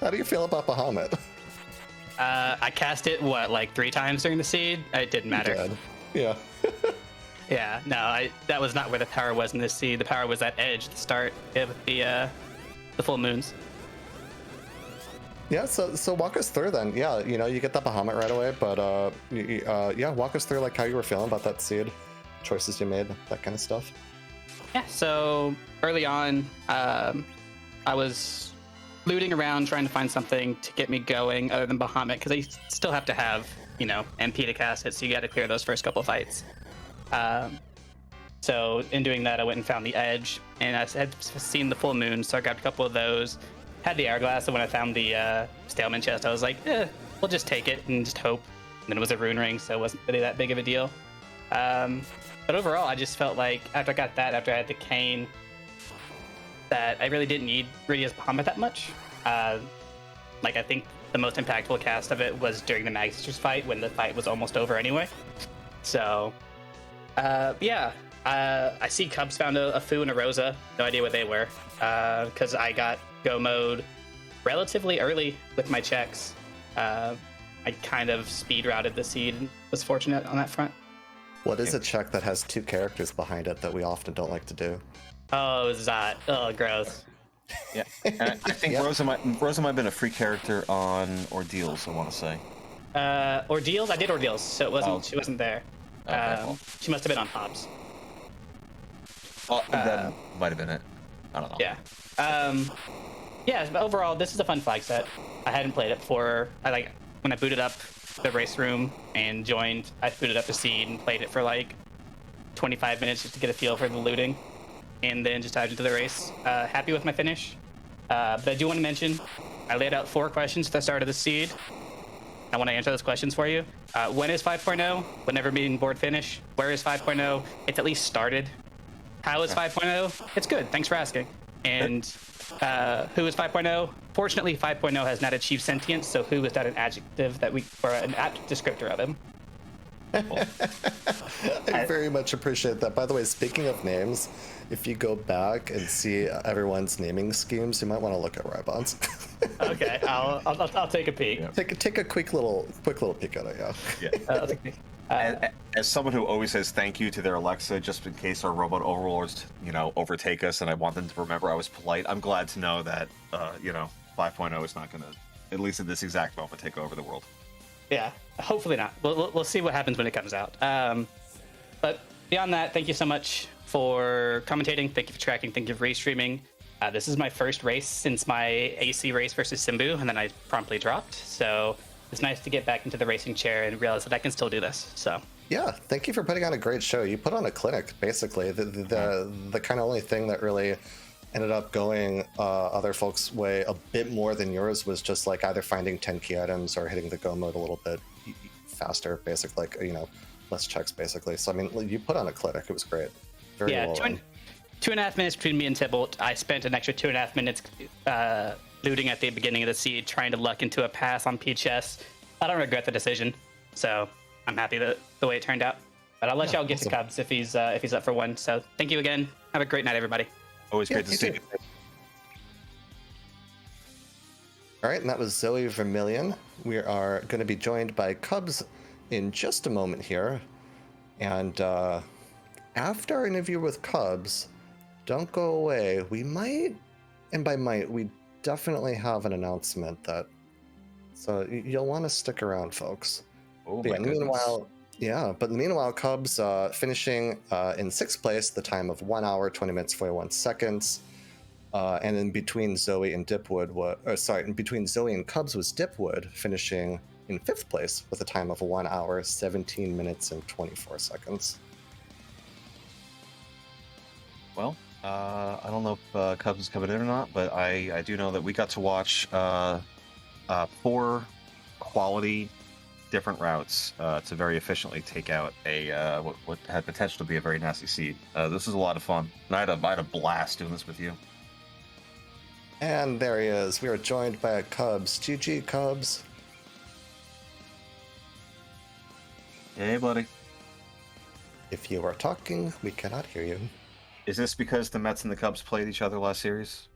How do you feel about Bahamut? I cast it, like 3 times during the seed? It didn't matter. Yeah. Yeah, no, that was not where the power was in this seed. The power was at edge, the start of the full moons. Yeah, so walk us through then. Yeah, you get that Bahamut right away, but yeah, walk us through like how you were feeling about that seed, choices you made, that kind of stuff. Yeah, so early on, I was looting around trying to find something to get me going other than Bahamut, because I still have to have, MP to cast it, so you got to clear those first couple fights. So in doing that, I went and found the edge, and I had seen the full moon, so I grabbed a couple of those. Had the hourglass, and when I found the Staleman chest, I was like, we'll just take it and just hope. And then it was a rune ring, so it wasn't really that big of a deal. But overall, I just felt like after I got that, after I had the cane, that I really didn't need Rydia's Bahamut that much. I think the most impactful cast of it was during the Mag Sisters fight, when the fight was almost over anyway. So, I see Cubs found a Fu and a Rosa. No idea what they were, because I got go mode relatively early with my checks. I kind of speed routed the seed and was fortunate on that front. What is a check that has 2 characters behind it that we often don't like to do? Oh, Zot. Oh, gross. Yeah, and I think Rosa might have been a free character on Ordeals, I want to say. Ordeals? I did Ordeals, so it wasn't. She wasn't there. Okay, she must have been on Hobbs. That might have been it. I don't know. Yeah. But overall, this is a fun flag set. I hadn't played it before. When I booted up the race room and joined, I booted up the seed and played it for like 25 minutes just to get a feel for the looting, and then just dived into the race. Happy with my finish. But I do want to mention, I laid out 4 questions at the start of the seed. I want to answer those questions for you. When is 5.0? Whenever being board finish. Where is 5.0? It's at least started. How is 5.0? It's good. Thanks for asking. And who is 5.0? Fortunately, 5.0 has not achieved sentience, so who is not an adjective or an apt descriptor of him. I very much appreciate that. By the way, speaking of names, if you go back and see everyone's naming schemes, you might want to look at Rybon's. Okay, I'll take a peek. Yeah. Take a quick little peek at it. Yeah. I'll take a peek. As someone who always says thank you to their Alexa, just in case our robot overlords, overtake us, and I want them to remember I was polite, I'm glad to know that, 5.0 is not going to, at least at this exact moment, take over the world. Yeah, hopefully not. We'll see what happens when it comes out. But beyond that, thank you so much for commentating. Thank you for tracking. Thank you for restreaming. This is my first race since my AC race versus Simbu, and then I promptly dropped. So it's nice to get back into the racing chair and realize that I can still do this. So Yeah, thank you for putting on a great show. You put on a clinic, basically. The kind of only thing that really ended up going other folks' way a bit more than yours was just like either finding 10 key items or hitting the go mode a little bit faster, basically, like, you know, less checks, basically. So, I mean, you put on a clinic. It was great. Very well run. 2.5 minutes between me and Tybalt. I spent an extra 2.5 minutes looting at the beginning of the seed, trying to luck into a pass on PHS. I don't regret the decision, so I'm happy that the way it turned out. But I'll let y'all get to Cubs if he's up for one. So thank you again. Have a great night, everybody. Always great to see you. All right, and that was Zoe Vermillion. We are going to be joined by Cubs in just a moment here. And after our interview with Cubs, don't go away. We might, and by might, we definitely have an announcement that, so you'll want to stick around, folks. Oh, But my goodness. meanwhile, Cubs finishing in 6th place, the time of 1 hour, 20 minutes, 41 seconds. And in between Zoe and between Zoe and Cubs was Dipwood finishing in 5th place with a time of 1 hour, 17 minutes, and 24 seconds. Well, I don't know if Cubs is coming in or not, but I do know that we got to watch 4 quality different routes to very efficiently take out a what had potential to be a very nasty seed. This was a lot of fun, and I had a blast doing this with you. And there he is. We are joined by a Cubs. GG, Cubs. Hey, buddy. If you are talking, we cannot hear you. Is this because the Mets and the Cubs played each other last series?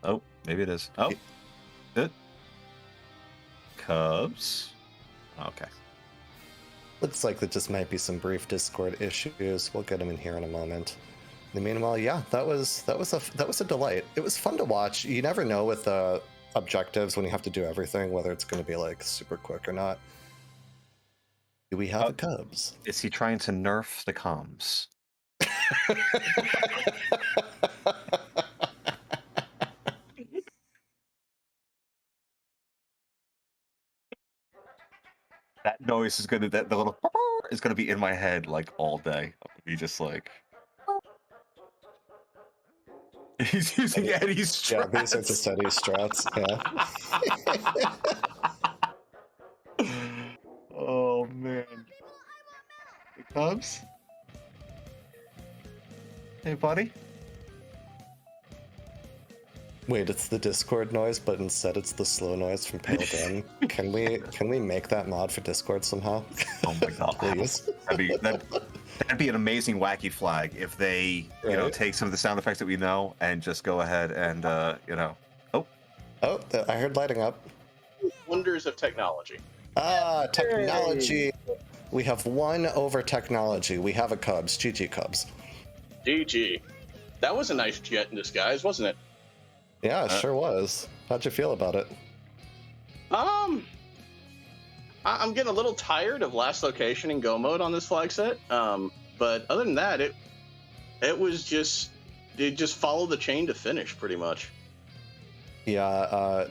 Oh, maybe it is. Oh, good. Cubs. Okay. Looks like there just might be some brief Discord issues. We'll get them in here in a moment. In the meanwhile, yeah, that was a delight. It was fun to watch. You never know with objectives when you have to do everything, whether it's going to be like super quick or not. Do we have the Cubs? Is he trying to nerf the comms? That noise is gonna the little is gonna be in my head like all day. I'm gonna be just like he's using Eddie's strats. Yeah, these are just Eddie's strats. Yeah. Oh man. The Cubs? Hey buddy? Wait, it's the Discord noise, but instead it's the slow noise from Pale Dan. Can we make that mod for Discord somehow? Oh my god. Please. That'd be an amazing wacky flag if they, you know, Right. take some of the sound effects that we know and just go ahead and you know. Oh, I heard lighting up. Wonders of technology. Ah, technology. We have won over technology. We have a Cubs. GG, Cubs. GG. That was a nice jet in disguise, wasn't it? Yeah, it sure was. How'd you feel about it? I'm getting a little tired of last location and go mode on this flag set. But other than that, it just followed the chain to finish pretty much. Yeah,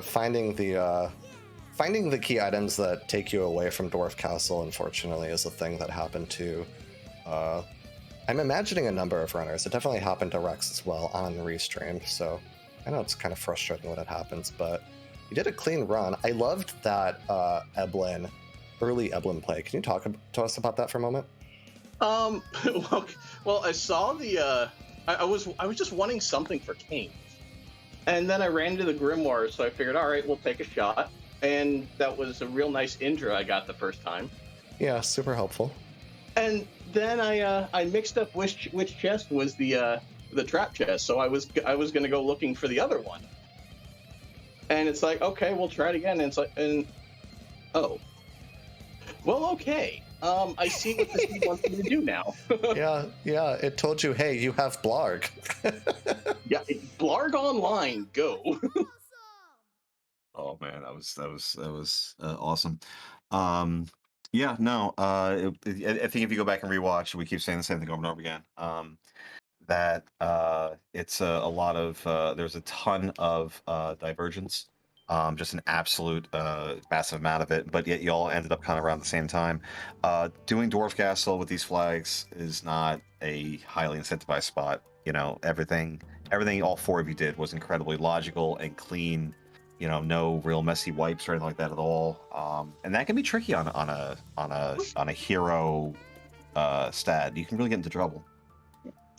finding the key items that take you away from Dwarf Castle, unfortunately, is a thing that happened to. I'm imagining a number of runners. It definitely happened to Rex as well on Restream, so I know it's kind of frustrating when it happens, but you did a clean run. I loved that early Eblin play. Can you talk to us about that for a moment? Well, I saw the. I was just wanting something for Kane, and then I ran into the Grimoire, so I figured, all right, we'll take a shot, and that was a real nice intro I got the first time. Yeah, super helpful. And then I mixed up which chest was the trap chest, so I was gonna go looking for the other one. And it's like, okay, we'll try it again. And it's like, oh, well, okay. I see what this thing wants me to do now. yeah. It told you, hey, you have Blarg. Yeah, Blarg Online, go. oh man, that was awesome. Yeah, no. I think if you go back and rewatch, we keep saying the same thing over and over again. that it's a lot of there's a ton of divergence, just an absolute massive amount of it, but yet you all ended up kind of around the same time. Doing Dwarf Castle with these flags is not a highly incentivized spot. You know, everything all four of you did was incredibly logical and clean. You know, no real messy wipes or anything like that at all. And that can be tricky on a hero stat. You can really get into trouble.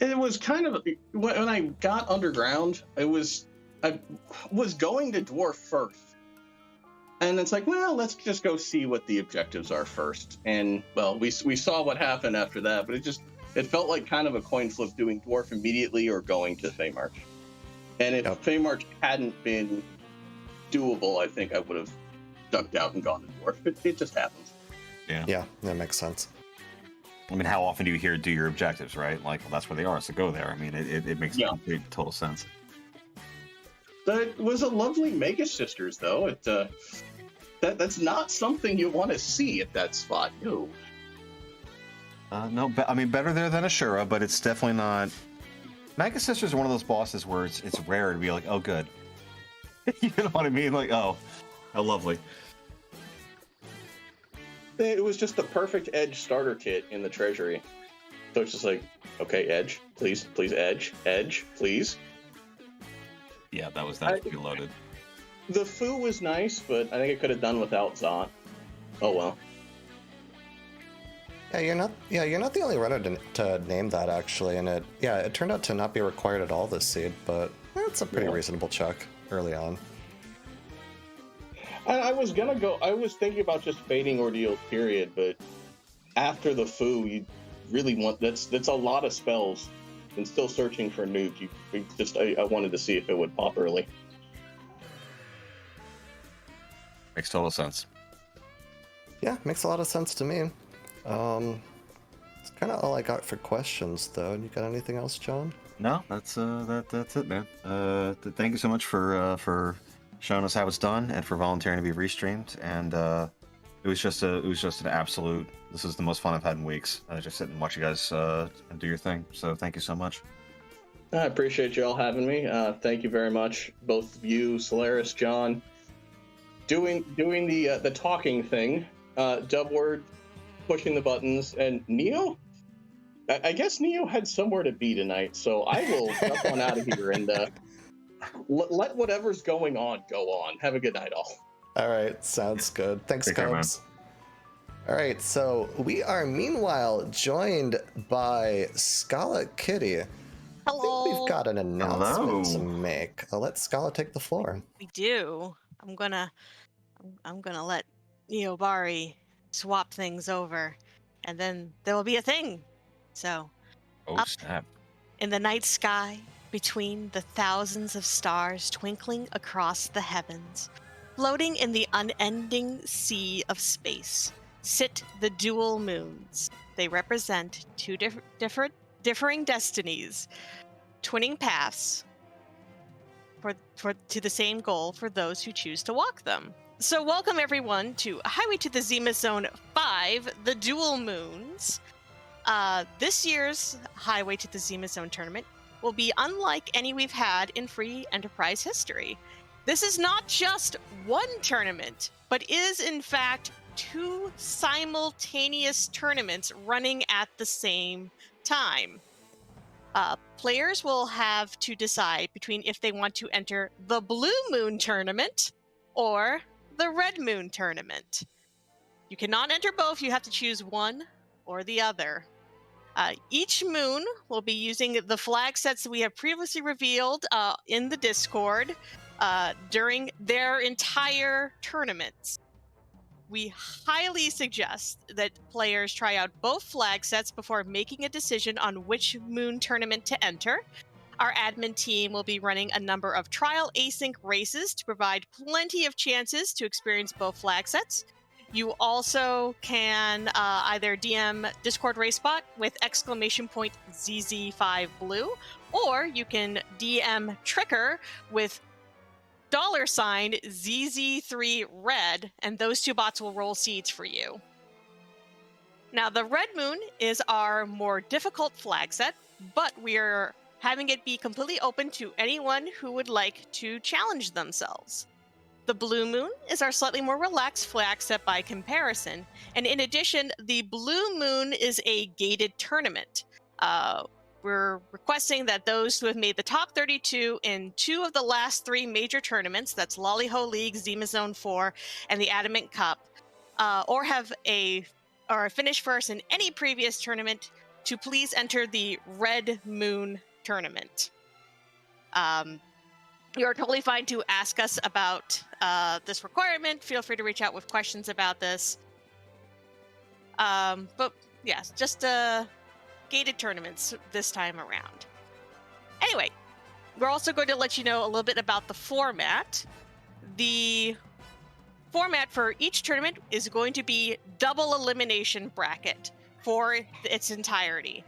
It was kind of when I got underground. I was going to dwarf first, and it's like, well, let's just go see what the objectives are first. And well, we saw what happened after that, but it felt like kind of a coin flip doing dwarf immediately or going to Feymarch. And if Feymarch hadn't been doable, I think I would have ducked out and gone to dwarf. It just happens. Yeah, that makes sense. I mean, how often do you hear do your objectives, right? Like, well, that's where they are, so go there. I mean, it makes complete total sense. That was a lovely Mega Sisters, though. That's not something you want to see at that spot. No. No, I mean, better there than Ashura, but it's definitely not. Mega Sisters are one of those bosses where it's rare to be like, oh, good. You know what I mean? Like, oh, how lovely. It was just the perfect Edge starter kit in the treasury. So it's just like, okay, Edge, please, Edge, please. Yeah, that was pretty loaded. The Foo was nice, but I think it could have done without Zot. Oh well. Yeah, you're not the only runner to name that actually, and it turned out to not be required at all this seed, but it's a pretty reasonable check early on. I was thinking about just fading ordeal, period, but after the Foo, you really want that's a lot of spells, and still searching for nuke. I wanted to see if it would pop early. Makes total sense. Yeah, makes a lot of sense to me. It's kind of all I got for questions, though. You got anything else, John? No, that's it, man. Thank you so much for showing us how it's done and for volunteering to be restreamed. And it was just an absolute. This is the most fun I've had in weeks. Just sit and watch you guys do your thing. So thank you so much. I appreciate you all having me. Thank you very much, both of you, Solaris, John, doing the talking thing, Dubword, pushing the buttons, and Neo. I guess Neo had somewhere to be tonight, so I will jump on out of here and let whatever's going on go on. Have a good night, all. All right, sounds good. Thanks, Take care, man. Cubs. All right, so we are meanwhile joined by Scala Kitty. Hello. I think we've got an announcement to Hello. make. Let Scala take the floor. We do. I'm gonna let Neobari swap things over, and then there will be a thing. So, Oh Up. snap! in the night sky, between the thousands of stars twinkling across the heavens, floating in the unending sea of space, sit the dual moons. They represent two differing destinies, twinning paths to the same goal for those who choose to walk them. So welcome everyone to Highway to the Zenith Zone 5, the Dual Moons. This year's Highway to the Zenith Zone tournament will be unlike any we've had in free enterprise history. This is not just one tournament, but is in fact two simultaneous tournaments running at the same time. Players will have to decide between if they want to enter the Blue Moon tournament or the Red Moon tournament. You cannot enter both, you have to choose one or the other. Each moon will be using the flag sets that we have previously revealed in the Discord during their entire tournaments. We highly suggest that players try out both flag sets before making a decision on which moon tournament to enter. Our admin team will be running a number of trial async races to provide plenty of chances to experience both flag sets. You also can either DM Discord RaceBot with !ZZ5blue, or you can DM Tricker with $ZZ3red, and those two bots will roll seeds for you. Now, the Red Moon is our more difficult flag set, but we're having it be completely open to anyone who would like to challenge themselves. The Blue Moon is our slightly more relaxed flag set by comparison, and in addition, the Blue Moon is a gated tournament. We're requesting that those who have made the top 32 in 2 of the last 3 major tournaments, that's Lollyho League, Zima Zone 4, and the Adamant Cup, or finished first in any previous tournament, to please enter the Red Moon tournament. You're totally fine to ask us about this requirement. Feel free to reach out with questions about this. But yes, just gated tournaments this time around. Anyway, we're also going to let you know a little bit about the format. The format for each tournament is going to be double elimination bracket for its entirety.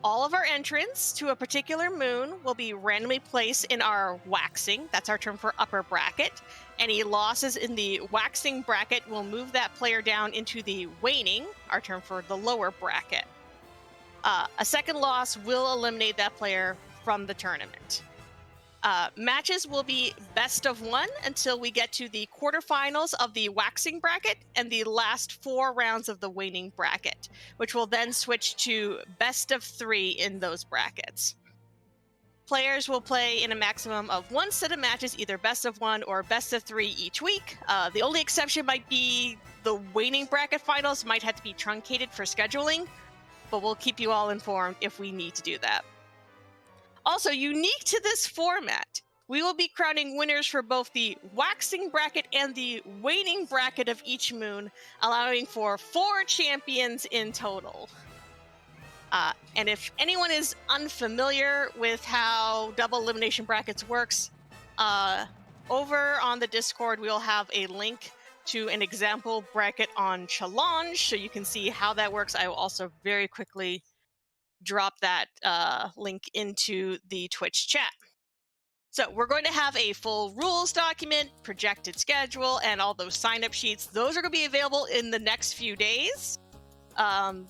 All of our entrants to a particular moon will be randomly placed in our waxing, that's our term for upper bracket. Any losses in the waxing bracket will move that player down into the waning, our term for the lower bracket. A second loss will eliminate that player from the tournament. Matches will be best of 1 until we get to the quarterfinals of the waxing bracket and the last 4 rounds of the waning bracket, which will then switch to best of 3 in those brackets. Players will play in a maximum of 1 set of matches, either best of 1 or best of 3 each week. The only exception might be the waning bracket finals might have to be truncated for scheduling, but we'll keep you all informed if we need to do that. Also, unique to this format, we will be crowning winners for both the waxing bracket and the waning bracket of each moon, allowing for 4 champions in total. And if anyone is unfamiliar with how double elimination brackets works, over on the Discord, we'll have a link to an example bracket on Challenge, so you can see how that works. I will also very quickly drop that link into the Twitch chat. So we're going to have a full rules document, projected schedule, and all those sign-up sheets. Those are going to be available in the next few days.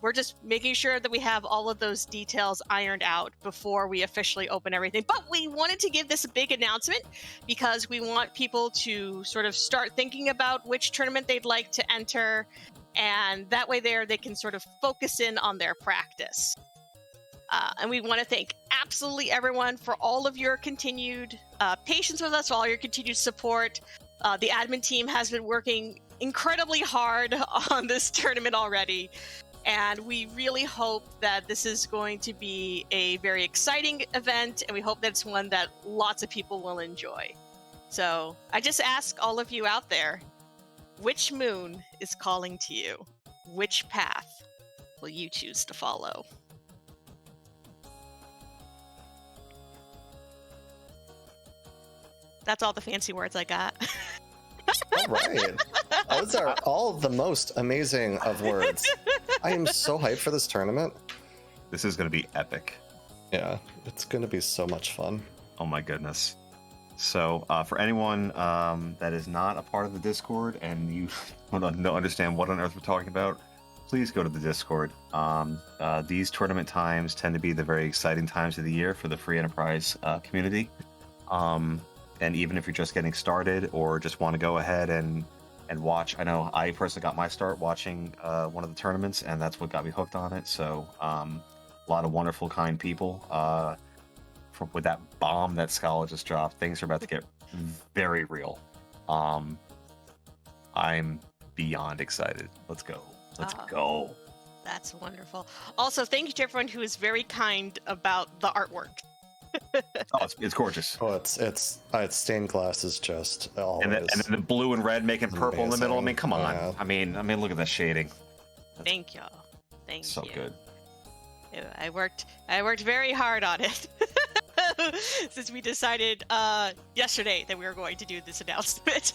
We're just making sure that we have all of those details ironed out before we officially open everything. But we wanted to give this a big announcement because we want people to sort of start thinking about which tournament they'd like to enter, and that way they can sort of focus in on their practice. And we want to thank absolutely everyone for all of your continued patience with us, for all your continued support. The admin team has been working incredibly hard on this tournament already, and we really hope that this is going to be a very exciting event, and we hope that it's one that lots of people will enjoy. So I just ask all of you out there, which moon is calling to you? Which path will you choose to follow? That's all the fancy words I got. All right. Those are all the most amazing of words. I am so hyped for this tournament. This is going to be epic. Yeah, it's going to be so much fun. Oh my goodness. So for anyone that is not a part of the Discord and you don't understand what on earth we're talking about, please go to the Discord. These tournament times tend to be the very exciting times of the year for the free enterprise community. And even if you're just getting started or just want to go ahead and watch, I know I personally got my start watching one of the tournaments, and that's what got me hooked on it. So a lot of wonderful, kind people. With that bomb that Scala just dropped, things are about to get very real. I'm beyond excited. Let's go. Let's go. That's wonderful. Also, thank you to everyone who is very kind about the artwork. Oh, it's gorgeous. Oh, it's stained glass is just always. And then the blue and red making purple in the middle. I mean, come on. Yeah. I mean, look at that shading. Thank y'all. Thank you. So good. I worked very hard on it since we decided yesterday that we were going to do this announcement.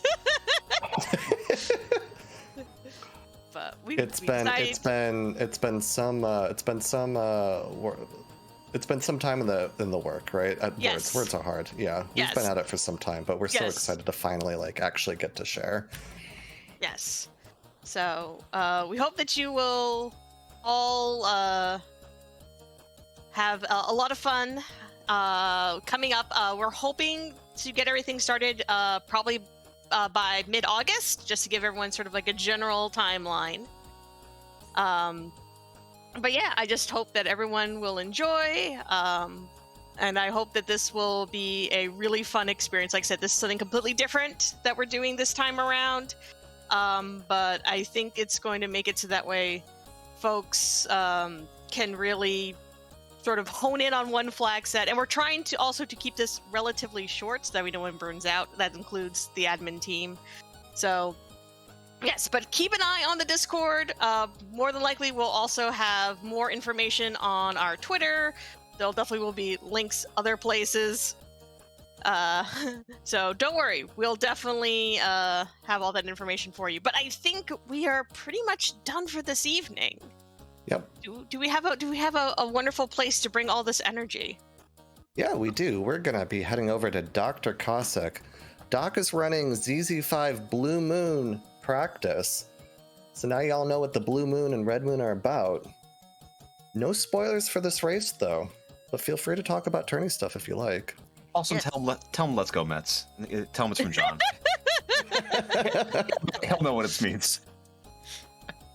But it's been some time in the work, right? Yes. Words are hard. Yeah, we've been at it for some time, but we're so excited to finally actually get to share. Yes. So we hope that you will all have a lot of fun coming up. We're hoping to get everything started probably by mid-August, just to give everyone sort of like a general timeline. But yeah, I just hope that everyone will enjoy. And I hope that this will be a really fun experience. Like I said, this is something completely different that we're doing this time around. But I think it's going to make it so that way folks can really sort of hone in on one flag set. And we're trying to also to keep this relatively short so that we know when it burns out. That includes the admin team. So yes, but keep an eye on the Discord. More than likely, we'll also have more information on our Twitter. There definitely will be links other places. So don't worry, we'll definitely have all that information for you. But I think we are pretty much done for this evening. Yep. Do we have a wonderful place to bring all this energy? Yeah, we do. We're gonna be heading over to Dr. Cossack. Doc is running ZZ5 Blue Moon practice. So now y'all know what the Blue Moon and Red Moon are about. No spoilers for this race, though. But feel free to talk about tourney stuff if you like. Also, Yeah. tell him let's go Mets. Tell him it's from John. He'll know what it means.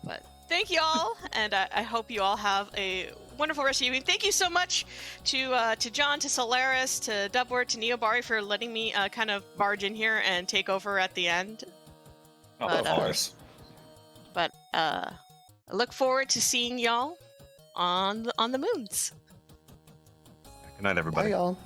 But thank you all, and I hope you all have a wonderful rest of your evening. Thank you so much to John, to Solaris, to Dubward, to Neobari for letting me kind of barge in here and take over at the end. Oh, But, of course. But I look forward to seeing y'all on the moons. Good night, everybody. Bye, y'all.